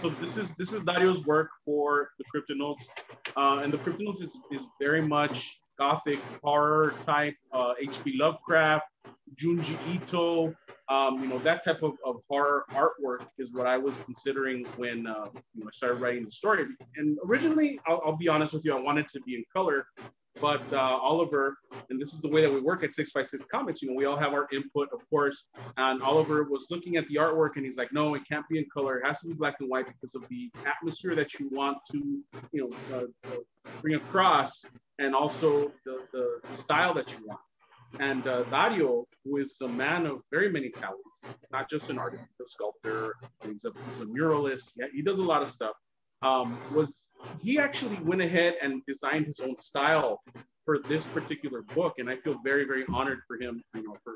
So this is Dario's work for the Kryptonauts, and the Kryptonauts is very much gothic horror type, H.P. Lovecraft, Junji Ito, that type of horror artwork is what I was considering when I started writing the story. And originally, I'll be honest with you, I wanted to be in color, but Oliver, and this is the way that we work at 656 Comics, we all have our input, of course, and Oliver was looking at the artwork and he's like, no, it can't be in color. It has to be black and white because of the atmosphere that you want to, bring across, and also the style that you want. And Dario, who is a man of very many talents, not just an artist, he's a sculptor, he's a muralist, he does a lot of stuff. He actually went ahead and designed his own style for this particular book, and I feel very, very honored for him, for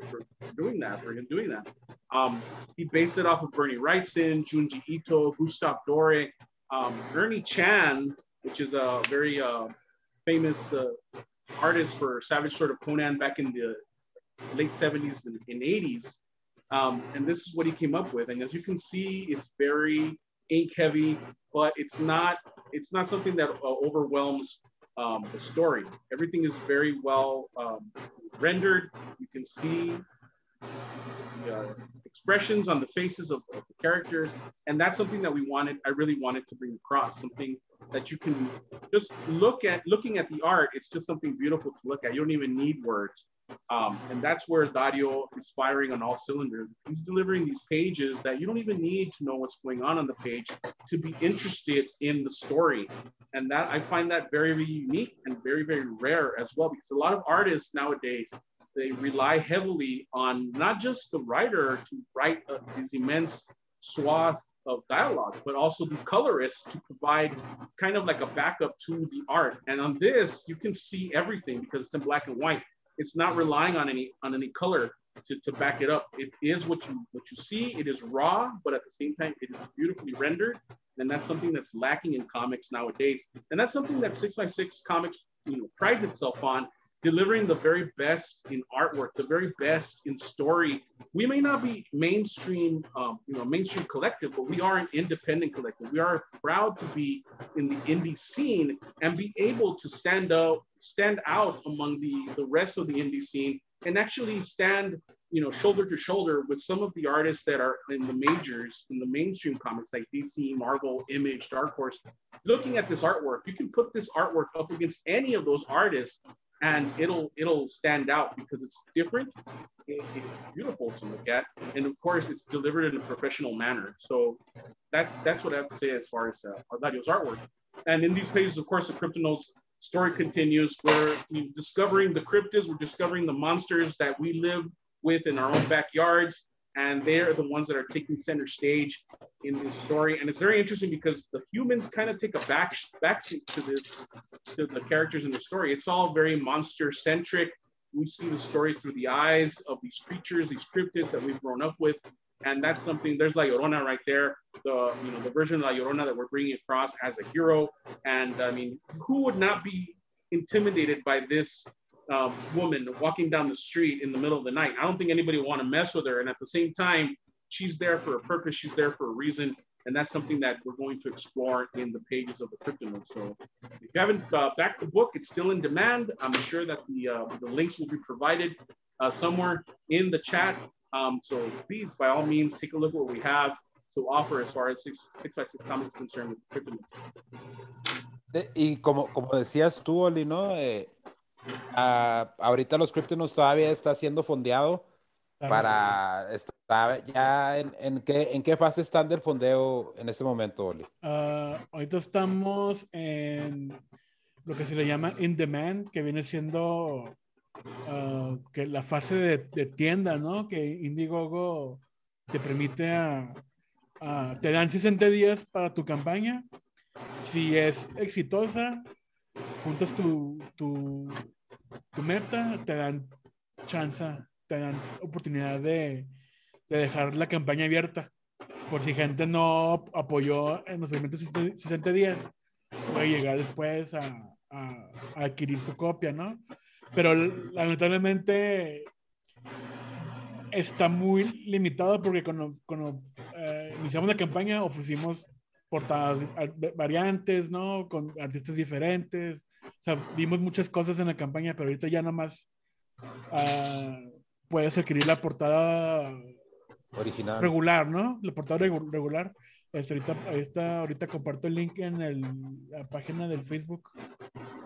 doing that, for him doing that. He based it off of Bernie Wrightson, Junji Ito, Gustave Doré, Ernie Chan, which is a very famous artist for Savage Sword of Conan back in the late 70s and 80s. And this is what he came up with. And as you can see, it's very ink heavy, but it's not something that overwhelms the story. Everything is very well rendered. You can see the expressions on the faces of the characters, and that's something that I really wanted to bring across, something that you can just looking at the art. It's just something beautiful to look at. You don't even need words. And that's where Dario is firing on all cylinders. He's delivering these pages that you don't even need to know what's going on the page to be interested in the story. And that I find that very, very unique and very, very rare as well, because a lot of artists nowadays, they rely heavily on not just the writer to write these immense swath of dialogue, but also the colorist to provide kind of like a backup to the art. And on this, you can see everything because it's in black and white. It's not relying on any color to back it up. It is what you see. It is raw, but at the same time, it is beautifully rendered. And that's something that's lacking in comics nowadays. And that's something that 6x6 Comics, prides itself on, delivering the very best in artwork, the very best in story. We may not be mainstream, mainstream collective, but we are an independent collective. We are proud to be in the indie scene and be able to stand out among the rest of the indie scene and actually stand, shoulder to shoulder with some of the artists that are in the majors, in the mainstream comics like DC, Marvel, Image, Dark Horse. Looking at this artwork, you can put this artwork up against any of those artists and it'll stand out because it's different. It's beautiful to look at, and of course, it's delivered in a professional manner. So that's what I have to say as far as Dario's artwork. And in these pages, of course, the Kryptonauts story continues. We're discovering the cryptids. We're discovering the monsters that we live with in our own backyards, and they're the ones that are taking center stage in this story. And it's very interesting because the humans kind of take a backseat to the characters in the story. It's all very monster centric. We see the story through the eyes of these creatures, these cryptids that we've grown up with. And that's something, there's La Llorona right there, the version of La Llorona that we're bringing across as a hero. And I mean, who would not be intimidated by this woman walking down the street in the middle of the night? I don't think anybody would want to mess with her. And at the same time, she's there for a purpose. She's there for a reason. And that's something that we're going to explore in the pages of the CryptoNotes. So if you haven't backed the book, it's still in demand. I'm sure that the links will be provided somewhere in the chat. So please, by all means, take a look at what we have to offer as far as 6x6 Comics is concerned with CryptoNotes. Y como decías tú, Oli, ¿no? Ahorita los CryptoNotes todavía está siendo fondeado para estar ya en qué fase están del fondeo en este momento, Oli. Ahorita estamos en lo que se le llama in demand, que viene siendo que la fase de tienda, ¿no? Que Indiegogo te permite te dan 60 días para tu campaña. Si es exitosa, juntas tu meta, te dan chance, te dan oportunidad de dejar la campaña abierta. Por si gente no apoyó en los primeros 60 días, puede llegar después a adquirir su copia, ¿no? Pero lamentablemente está muy limitado porque cuando iniciamos la campaña ofrecimos portadas variantes, ¿no? Con artistas diferentes. O sea, vimos muchas cosas en la campaña, pero ahorita ya nomás puedes adquirir la portada original regular, ¿no? La portada regular. Ahorita comparto el link en la página del Facebook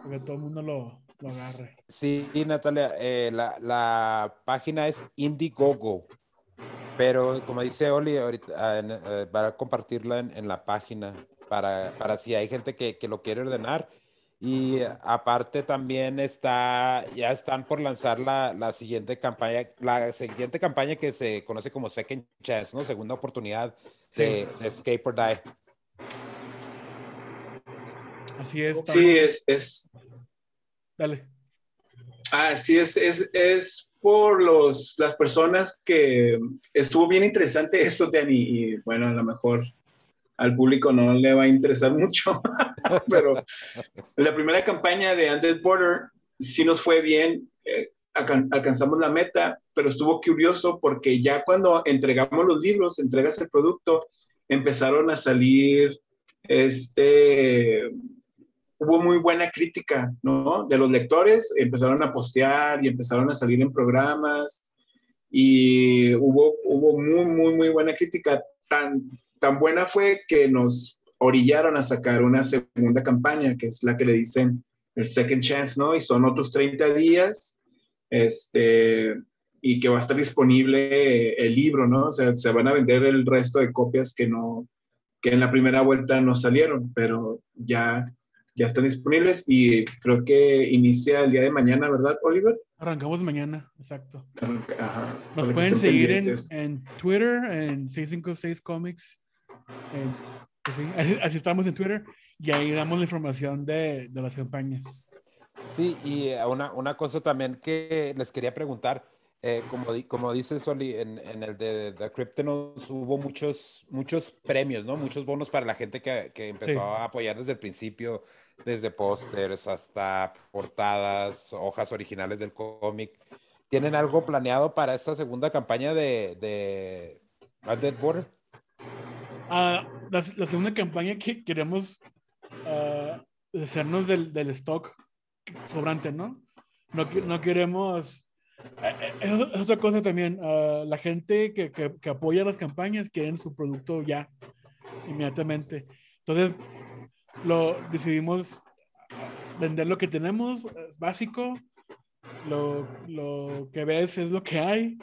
para que todo el mundo lo agarre. Sí, Natalia, la página es Indiegogo, pero como dice Oli, ahorita va a compartirla en la página para si hay gente que lo quiere ordenar. Y aparte también ya están por lanzar la siguiente campaña que se conoce como Second Chance, ¿no? Segunda oportunidad de Escape or Die. Así es. Sí, es. Dale. Así es por las personas que estuvo bien interesante eso, Dani, y bueno, a lo mejor al público no le va a interesar mucho, pero la primera campaña de Undead Border sí nos fue bien, alcanzamos la meta, pero estuvo curioso porque ya cuando entregamos los libros, entregas el producto, empezaron a salir, hubo muy buena crítica, ¿no? De los lectores, empezaron a postear y empezaron a salir en programas y hubo muy, muy, muy buena crítica, tan buena fue que nos orillaron a sacar una segunda campaña, que es la que le dicen el Second Chance, ¿no? Y son otros 30 días, y que va a estar disponible el libro, ¿no? O sea, se van a vender el resto de copias que en la primera vuelta no salieron, pero ya están disponibles y creo que inicia el día de mañana, ¿verdad, Oliver? Arrancamos mañana, exacto. Ajá. Nos pueden seguir en Twitter, en 656 Comics. Pues sí, así estamos en Twitter y ahí damos la información de las campañas. Sí, y una cosa también que les quería preguntar, como dice Soli, en el de CryptoNotes hubo muchos premios, ¿no? Muchos bonos para la gente que empezó a apoyar desde el principio, desde pósters hasta portadas, hojas originales del cómic. ¿Tienen algo planeado para esta segunda campaña de Undead Border? La segunda campaña que queremos hacernos del stock sobrante, ¿no? No queremos... Es otra cosa también. La gente que apoya las campañas quieren su producto ya, inmediatamente. Entonces, decidimos vender lo que tenemos, básico. Lo que ves es lo que hay.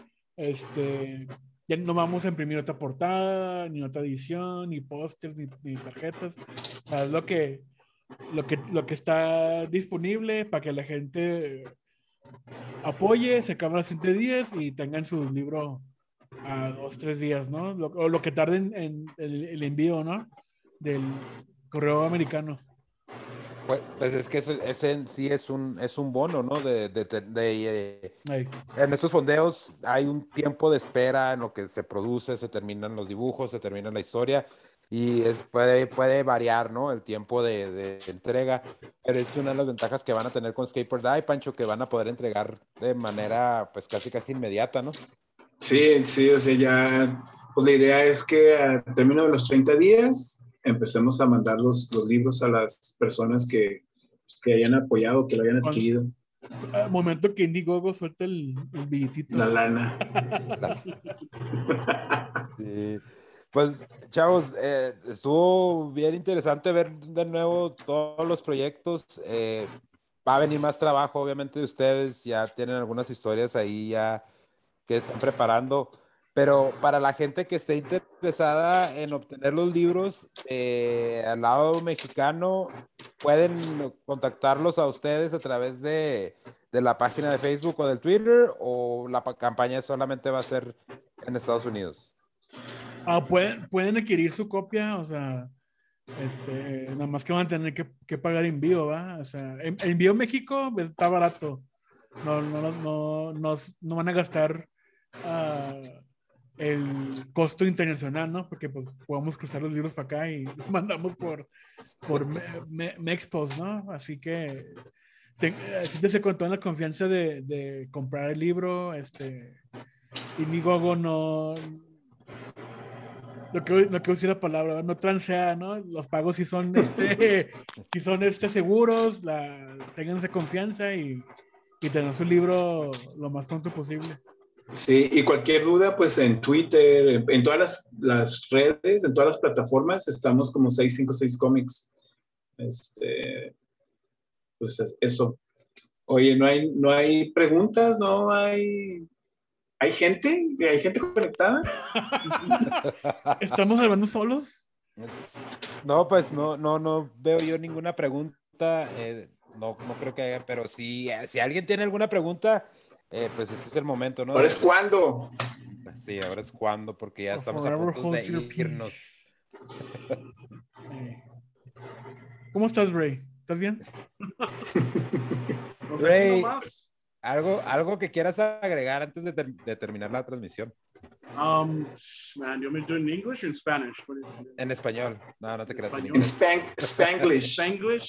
Ya no vamos a imprimir otra portada, ni otra edición, ni pósters, ni tarjetas. O sea, es lo que está disponible para que la gente apoye, se acaban los 7 días y tengan su libro a 2-3 días, ¿no? O lo que tarden en el envío, ¿no? Del correo americano. Pues es que ese en sí es un bono, ¿no? En estos fondeos hay un tiempo de espera en lo que se produce, se terminan los dibujos, se termina la historia y puede variar, ¿no? El tiempo de entrega, pero es una de las ventajas que van a tener con Escape or Die, Pancho, que van a poder entregar de manera pues casi inmediata, ¿no? Sí, o sea, ya pues la idea es que al término de los 30 días empecemos a mandar los libros a las personas que hayan apoyado, que lo hayan adquirido. Al momento que Indiegogo suelta el billetito. La lana. Sí. Pues, chavos, estuvo bien interesante ver de nuevo todos los proyectos. Va a venir más trabajo, obviamente, de ustedes. Ya tienen algunas historias ahí ya que están preparando. Pero para la gente que esté interesada en obtener los libros al lado mexicano, pueden contactarlos a ustedes a través de la página de Facebook o del Twitter, o la campaña solamente va a ser en Estados Unidos. Pueden adquirir su copia, o sea, nada más que van a tener que pagar envío, ¿va? O sea, envío a México está barato. No van a gastar el costo internacional, ¿no? Porque pues podemos cruzar los libros para acá y los mandamos por Mexpost, ¿no? Así que siéntese con toda la confianza de comprar el libro. Indiegogo no lo que decir la palabra, no transea, ¿no? Los pagos sí son seguros, ténganse confianza y tener su libro lo más pronto posible. Sí, y cualquier duda, pues en Twitter, en todas las redes, en todas las plataformas, estamos como 656 Comics. Pues eso. Oye, no hay preguntas, no hay... ¿Hay gente? ¿Hay gente conectada? ¿Estamos hablando solos? No, pues no veo yo ninguna pregunta. No creo que haya, pero si alguien tiene alguna pregunta, pues este es el momento, ¿no? ¿Ahora es cuándo? Sí, ahora es cuándo, porque ya estamos a punto de irnos. ¿Cómo estás, Ray? ¿Estás bien? Ray, algo que quieras agregar antes de terminar la transmisión. Man, you want me to do it in English or in Spanish? En español. No te creas. En inglés. Spanglish. Spanglish.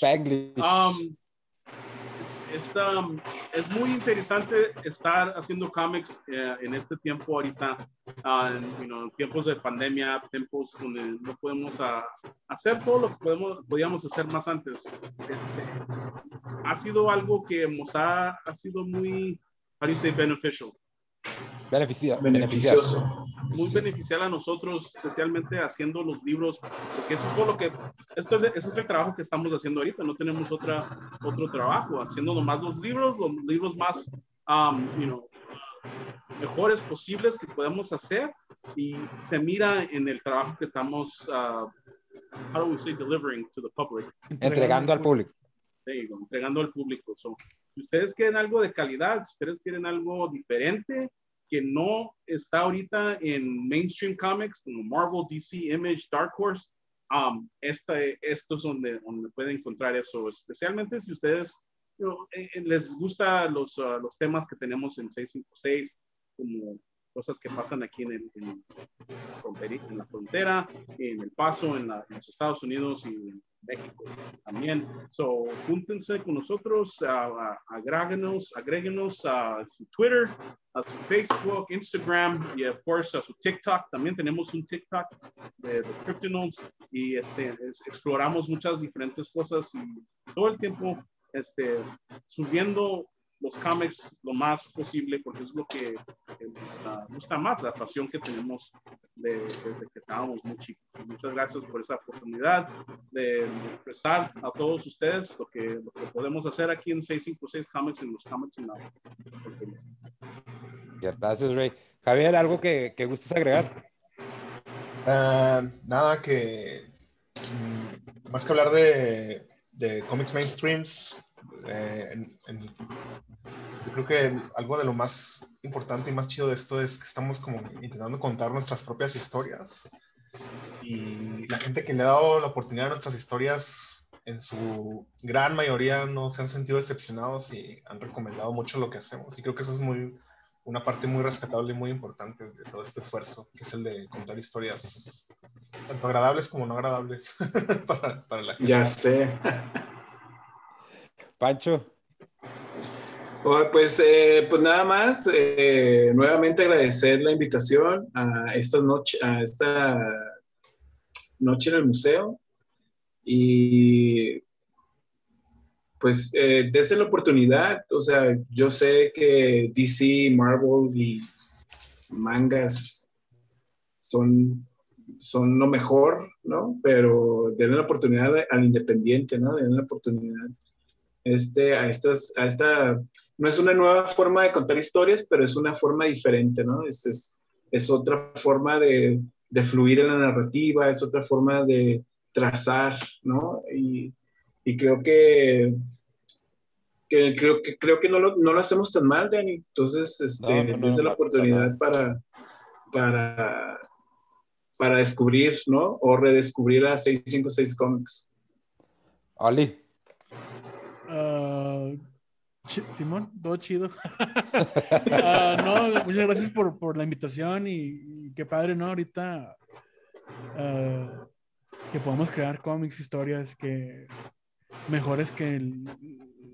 Es muy interesante estar haciendo cómics en este tiempo ahorita, en tiempos de pandemia, tiempos donde no podemos hacer todo lo que podíamos hacer más antes. Ha sido algo que nos ha sido muy, how do you say, beneficial. Beneficioso. Muy beneficial a nosotros, especialmente haciendo los libros, porque eso es todo lo que, ese es el trabajo que estamos haciendo ahorita, no tenemos otro trabajo, haciendo nomás los libros más, mejores posibles que podemos hacer, y se mira en el trabajo que estamos, how do we say, delivering to the public. Entregando al público. Entregando al público. Si ustedes quieren algo de calidad, si ustedes quieren algo diferente, que no está ahorita en mainstream comics como Marvel, DC, Image, Dark Horse, esto es donde pueden encontrar eso, especialmente si ustedes les gustan los temas que tenemos en 656, como cosas que pasan aquí en la frontera, en El Paso, en los Estados Unidos y en México también. Júntense con nosotros, agréguenos a su Twitter, a su Facebook, Instagram y, of course, a su TikTok. También tenemos un TikTok de Cryptonauts y exploramos muchas diferentes cosas y todo el tiempo subiendo los cómics lo más posible, porque es lo que nos gusta más, la pasión que tenemos desde que estábamos muy chicos. Muchas gracias por esa oportunidad de expresar a todos ustedes lo que podemos hacer aquí en 656 Comics, en los Comics en la... Gracias, Ray. Javier, ¿algo que gustes agregar? Nada, que más que hablar de cómics mainstreams, yo creo que algo de lo más importante y más chido de esto es que estamos como intentando contar nuestras propias historias, y la gente que le ha dado la oportunidad a nuestras historias, en su gran mayoría no se han sentido decepcionados y han recomendado mucho lo que hacemos, y creo que eso es una parte muy rescatable y muy importante de todo este esfuerzo, que es el de contar historias tanto agradables como no agradables para la gente. Ya sé. Pancho. Pues nada más, nuevamente agradecer la invitación a esta noche en el museo y pues dense la oportunidad. O sea, yo sé que DC, Marvel y mangas son lo mejor, ¿no? Pero denle la oportunidad al independiente, ¿no? Denle la oportunidad no es una nueva forma de contar historias, pero es una forma diferente, ¿no? Es otra forma de fluir en la narrativa, es otra forma de trazar, ¿no? Y creo que no lo hacemos tan mal, Dani. Entonces, No, dense la para oportunidad nada. para descubrir, ¿no? O redescubrir a 656 Comics. Oli. Simón, todo chido. No, muchas gracias por la invitación y qué padre, ¿no? Ahorita que podamos crear cómics, historias que mejores que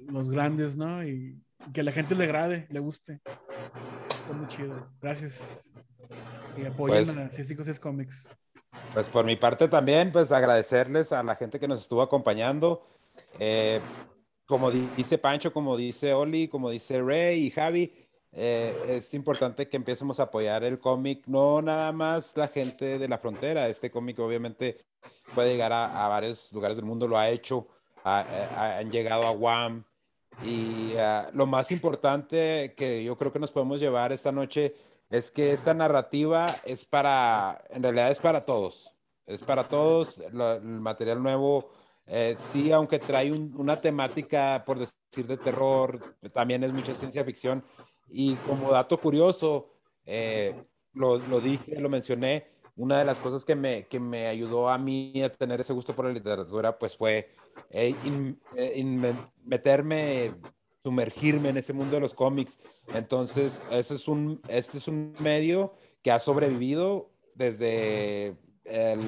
los grandes, ¿no? Y que a la gente le agrade, le guste. Está muy chido. Gracias. Y apoyen Pues, a 656 Comics. pues por mi parte también, pues agradecerles a la gente que nos estuvo acompañando. Eh, Como dice Pancho, como dice Oli, como dice Ray y Javi, es importante que empecemos a apoyar el cómic, no nada más la gente de la frontera. Este cómic obviamente puede llegar a varios lugares del mundo, lo ha hecho, han llegado a Guam. Y lo más importante que yo creo que nos podemos llevar esta noche es que esta narrativa en realidad es para todos. Es para todos. El material nuevo, sí, aunque trae una temática, por decir, de terror, también es mucha ciencia ficción. Y como dato curioso, lo dije, lo mencioné, una de las cosas que me ayudó a mí a tener ese gusto por la literatura, pues fue meterme, sumergirme en ese mundo de los cómics. Entonces, este es un medio que ha sobrevivido desde el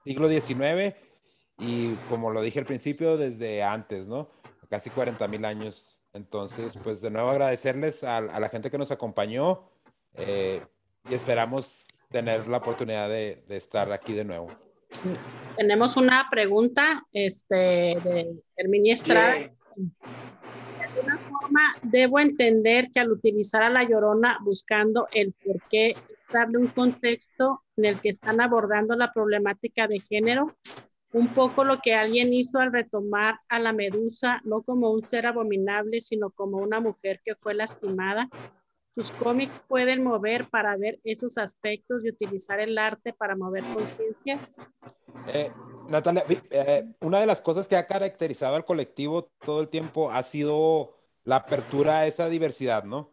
siglo XIX y, como lo dije al principio, desde antes, ¿no? Casi 40,000 años. Entonces, pues de nuevo agradecerles a la gente que nos acompañó, eh, y esperamos tener la oportunidad de estar aquí de nuevo. Tenemos una pregunta de Herminia Estrada. Yeah. De alguna forma, debo entender que al utilizar a La Llorona buscando el por qué, darle un contexto en el que están abordando la problemática de género, un poco lo que alguien hizo al retomar a la Medusa, no como un ser abominable, sino como una mujer que fue lastimada. Sus cómics pueden mover para ver esos aspectos y utilizar el arte para mover conciencias. Natalia, una de las cosas que ha caracterizado al colectivo todo el tiempo ha sido la apertura a esa diversidad, ¿no?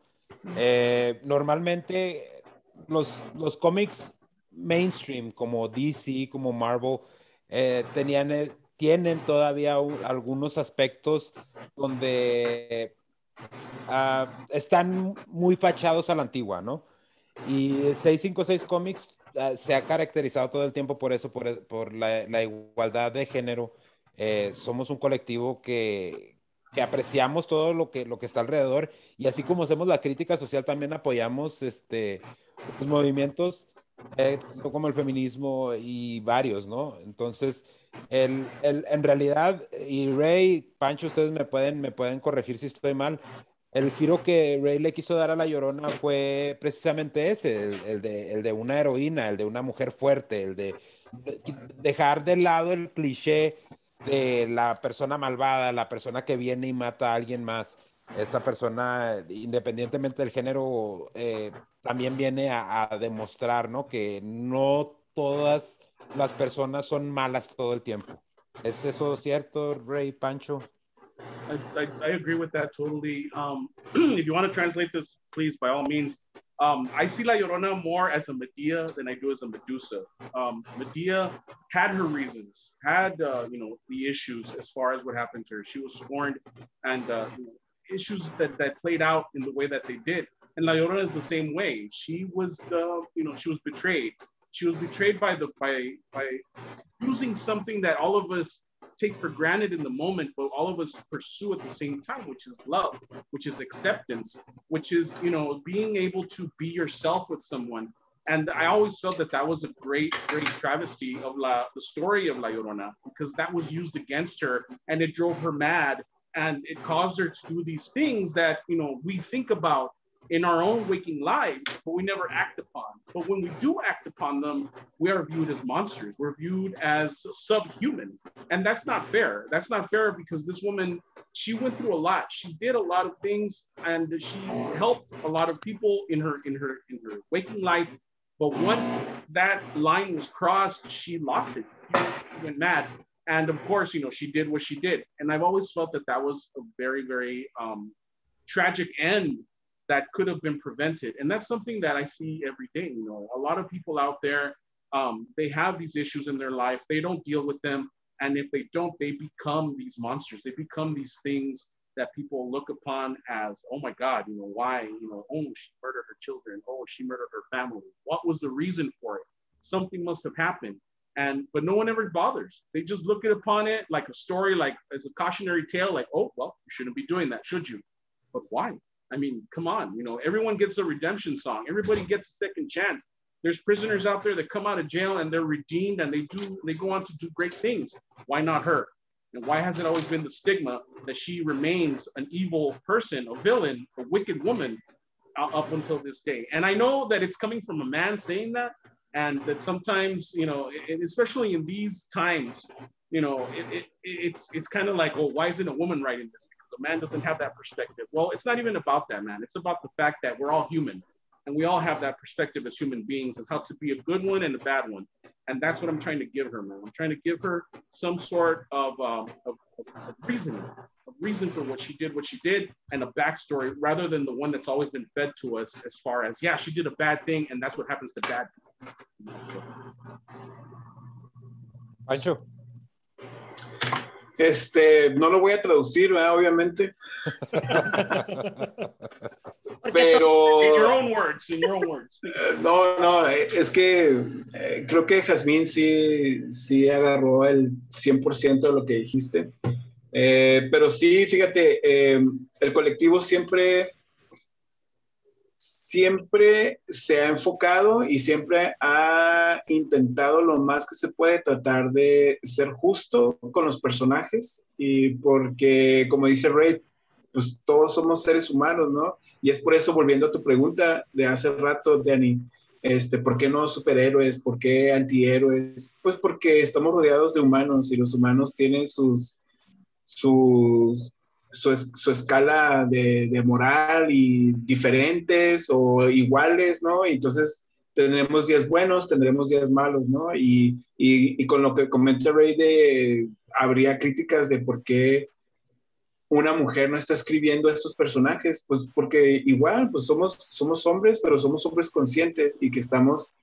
Normalmente los cómics mainstream como DC, como Marvel, tienen todavía algunos aspectos donde están muy fachados a la antigua, ¿no? Y 656 Comics se ha caracterizado todo el tiempo por eso, por la igualdad de género. Somos un colectivo que apreciamos todo lo que está alrededor, y así como hacemos la crítica social, también apoyamos los movimientos, como el feminismo y varios, ¿no? Entonces, en realidad, y Ray, Pancho, ustedes me pueden corregir si estoy mal. El giro que Ray le quiso dar a La Llorona fue precisamente ese, el de una heroína, el de una mujer fuerte, de dejar de lado el cliché de la persona malvada, la persona que viene y mata a alguien más. Esta persona, independientemente del género, también viene a demostrar, ¿no? Que no todas las personas son malas todo el tiempo. ¿Es eso cierto, Ray, Pancho? I agree with that totally. If you want to translate this, please, by all means. I see La Llorona more as a Medea than I do as a Medusa. Medea had her reasons, had the issues as far as what happened to her. She was scorned, and issues that played out in the way that they did. And La Llorona is the same way. She was she was betrayed. She was betrayed by using something that all of us take for granted in the moment, but all of us pursue at the same time, which is love, which is acceptance, which is, you know, being able to be yourself with someone. And I always felt that that was a great, great travesty of the story of La Llorona, because that was used against her and it drove her mad and it caused her to do these things that, you know, we think about in our own waking lives, but we never act upon. But when we do act upon them, we are viewed as monsters. We're viewed as subhuman. And that's not fair. That's not fair because this woman, she went through a lot. She did a lot of things and she helped a lot of people in her waking life. But once that line was crossed, she lost it. She went mad. And of course, you know, she did what she did. And I've always felt that that was a very, very tragic end that could have been prevented. And that's something that I see every day. You know, a lot of people out there, they have these issues in their life. They don't deal with them. And if they don't, they become these monsters. They become these things that people look upon as, oh my God, you know, why, you know, oh, she murdered her children. Oh, she murdered her family. What was the reason for it? Something must have happened. But no one ever bothers. They just look upon it like a story, like as a cautionary tale, like, oh, well, you shouldn't be doing that, should you? But why? I mean, come on, you know, everyone gets a redemption song. Everybody gets a second chance. There's prisoners out there that come out of jail and they're redeemed and they go on to do great things. Why not her? And why has it always been the stigma that she remains an evil person, a villain, a wicked woman up until this day? And I know that it's coming from a man saying that, and that sometimes, you know, especially in these times, you know, it's kind of like, well, why isn't a woman writing this? Because a man doesn't have that perspective. Well, it's not even about that, man. It's about the fact that we're all human. And we all have that perspective as human beings and how to be a good one and a bad one. And that's what I'm trying to give her, man. I'm trying to give her some sort of reason for what she did, and a backstory rather than the one that's always been fed to us as far as, yeah, she did a bad thing and that's what happens to bad people. Pancho. No lo voy a traducir, ¿verdad? Obviamente. Pero... In your own words. No, es que creo que Jazmín sí agarró el 100% de lo que dijiste. Pero sí, fíjate, el colectivo siempre se ha enfocado y siempre ha intentado lo más que se puede tratar de ser justo con los personajes, y porque, como dice Ray, pues todos somos seres humanos, ¿no? Y es por eso, volviendo a tu pregunta de hace rato, Dani, ¿por qué no superhéroes? ¿Por qué antihéroes? Pues porque estamos rodeados de humanos y los humanos tienen su escala de moral y diferentes o iguales, ¿no? Y entonces tendremos días buenos, tendremos días malos, ¿no? Y con lo que comenta Ray, habría críticas de por qué una mujer no está escribiendo estos personajes, pues porque igual, pues somos hombres, pero somos hombres conscientes y que estamos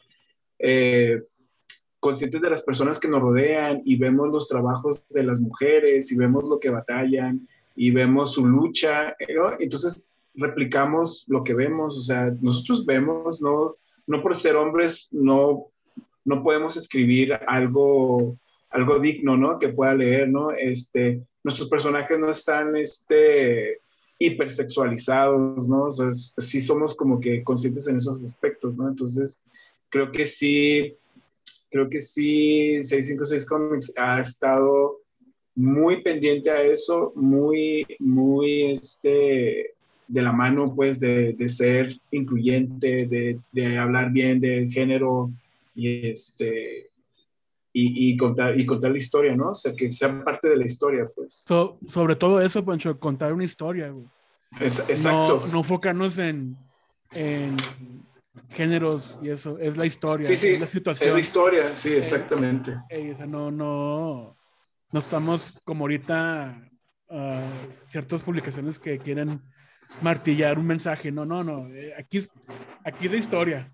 conscientes de las personas que nos rodean y vemos los trabajos de las mujeres y vemos lo que batallan y vemos su lucha, ¿no? Entonces replicamos lo que vemos, o sea, nosotros vemos, no por ser hombres, no podemos escribir algo digno, ¿no? Que pueda leer, ¿no? Nuestros personajes no están hipersexualizados, ¿no? O sea, sí somos como que conscientes en esos aspectos, ¿no? Entonces, creo que sí 656 Comics ha estado muy pendiente a eso, muy de la mano, pues, de ser incluyente, de hablar bien del género y contar la historia, ¿no? O sea, que sea parte de la historia, pues. Sobre todo eso, Pancho, contar una historia, güey. Exacto. No enfocarnos en géneros y eso, es la historia, sí, es la situación. Es la historia, sí, exactamente. O sea, no estamos como ahorita ciertas publicaciones que quieren martillar un mensaje, no, aquí es la historia.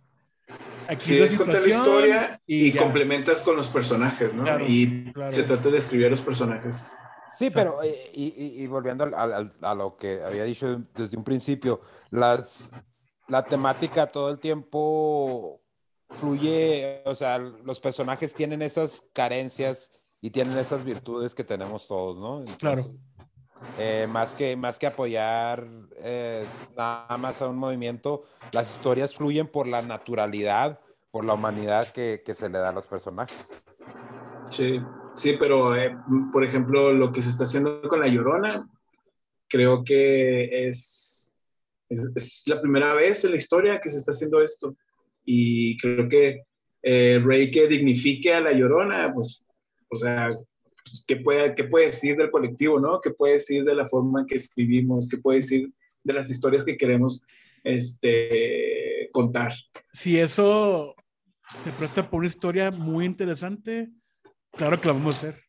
Aquí es contar la historia y complementas con los personajes, ¿no? Claro. Se trata de escribir a los personajes. Sí, pero y volviendo a lo que había dicho desde un principio, la temática todo el tiempo fluye, o sea, los personajes tienen esas carencias y tienen esas virtudes que tenemos todos, ¿no? Entonces, Claro. Más que apoyar nada más a un movimiento, las historias fluyen por la naturalidad, por la humanidad que se le da a los personajes. Sí, sí, pero por ejemplo, lo que se está haciendo con La Llorona, creo que es la primera vez en la historia que se está haciendo esto. Y creo que Rey que dignifique a La Llorona, pues, o sea, qué puede decir del colectivo, ¿no? ¿Qué puede decir de la forma en que escribimos? ¿Qué puede decir de las historias que queremos contar? Si eso se presta por una historia muy interesante, claro que la vamos a hacer.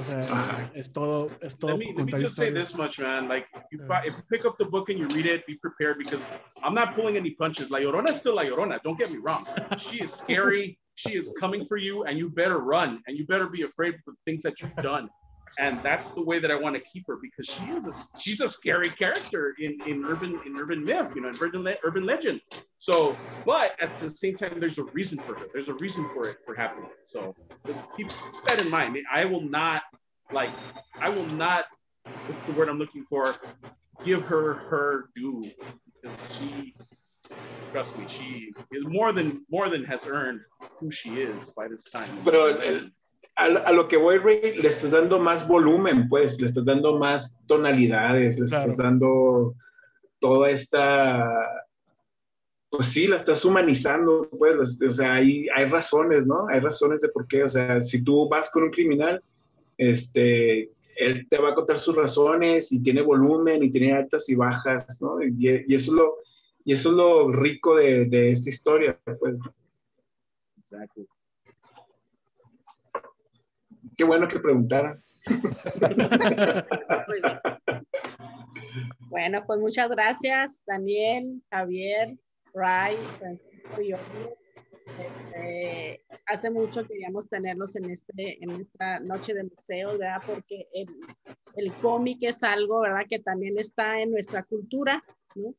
O sea, es todo Let me contar just say historias. this much, man. Like, if you pick up the book and you read it, be prepared, because I'm not pulling any punches. La Llorona is still La Llorona. Don't get me wrong. She is scary. She is coming for you, and you better run, and you better be afraid for the things that you've done. And that's the way that I want to keep her, because she's a scary character in urban myth, you know, in urban legend. So, but at the same time, there's a reason for her. There's a reason for it for happening. So just keep that in mind. I will not, what's the word I'm looking for? Give her due, because she, trust me, she is more than has earned who she is by this time. Pero a lo que voy, Ray, le estás dando más volumen, pues, le estás dando más tonalidades, le estás dando toda esta, pues sí, la estás humanizando, pues, o sea, hay razones, ¿no? Hay razones de por qué, o sea, si tú vas con un criminal, él te va a contar sus razones y tiene volumen y tiene altas y bajas, ¿no? Y eso es lo rico de esta historia, pues. Exactly. Qué bueno que preguntaran. Bueno, pues muchas gracias, Daniel, Javier, Ray, Francisco y yo. Hace mucho queríamos tenerlos en esta noche de museos, ¿verdad? Porque el cómic es algo, ¿verdad? Que también está en nuestra cultura, ¿no?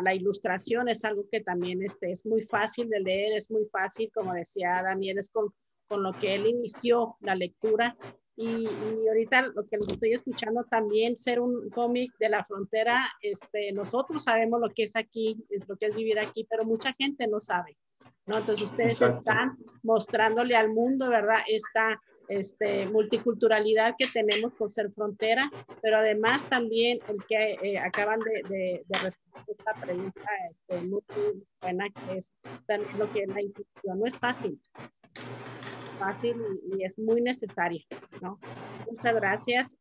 La ilustración es algo que también es muy fácil de leer, es muy fácil, como decía Daniel, es con lo que él inició la lectura. Y ahorita lo que los estoy escuchando también, ser un cómic de la frontera, nosotros sabemos lo que es aquí, lo que es vivir aquí, pero mucha gente no sabe, ¿no? Entonces ustedes están mostrándole al mundo, ¿verdad? Esta multiculturalidad que tenemos por ser frontera, pero además también el que acaban de responder esta pregunta muy buena, que es también lo que es la inclusión. No es fácil y es muy necesaria, ¿no? Muchas gracias.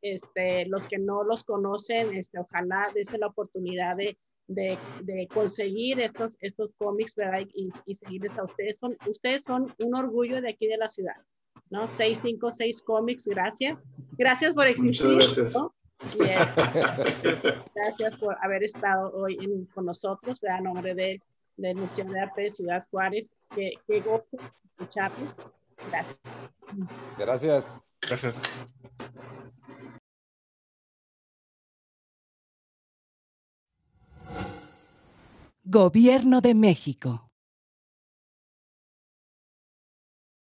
Los que no los conocen, ojalá desen la oportunidad de conseguir estos cómics, ¿verdad? Y seguirles a ustedes. Ustedes son un orgullo de aquí de la ciudad, ¿no? 656 Comics, gracias. Gracias por existir. Muchas gracias. ¿No? Gracias por haber estado hoy con nosotros, ¿verdad? A nombre del Museo de Arte de Ciudad Juárez. Qué gozo escucharlos. Gracias. Gracias. Gracias. Gobierno de México.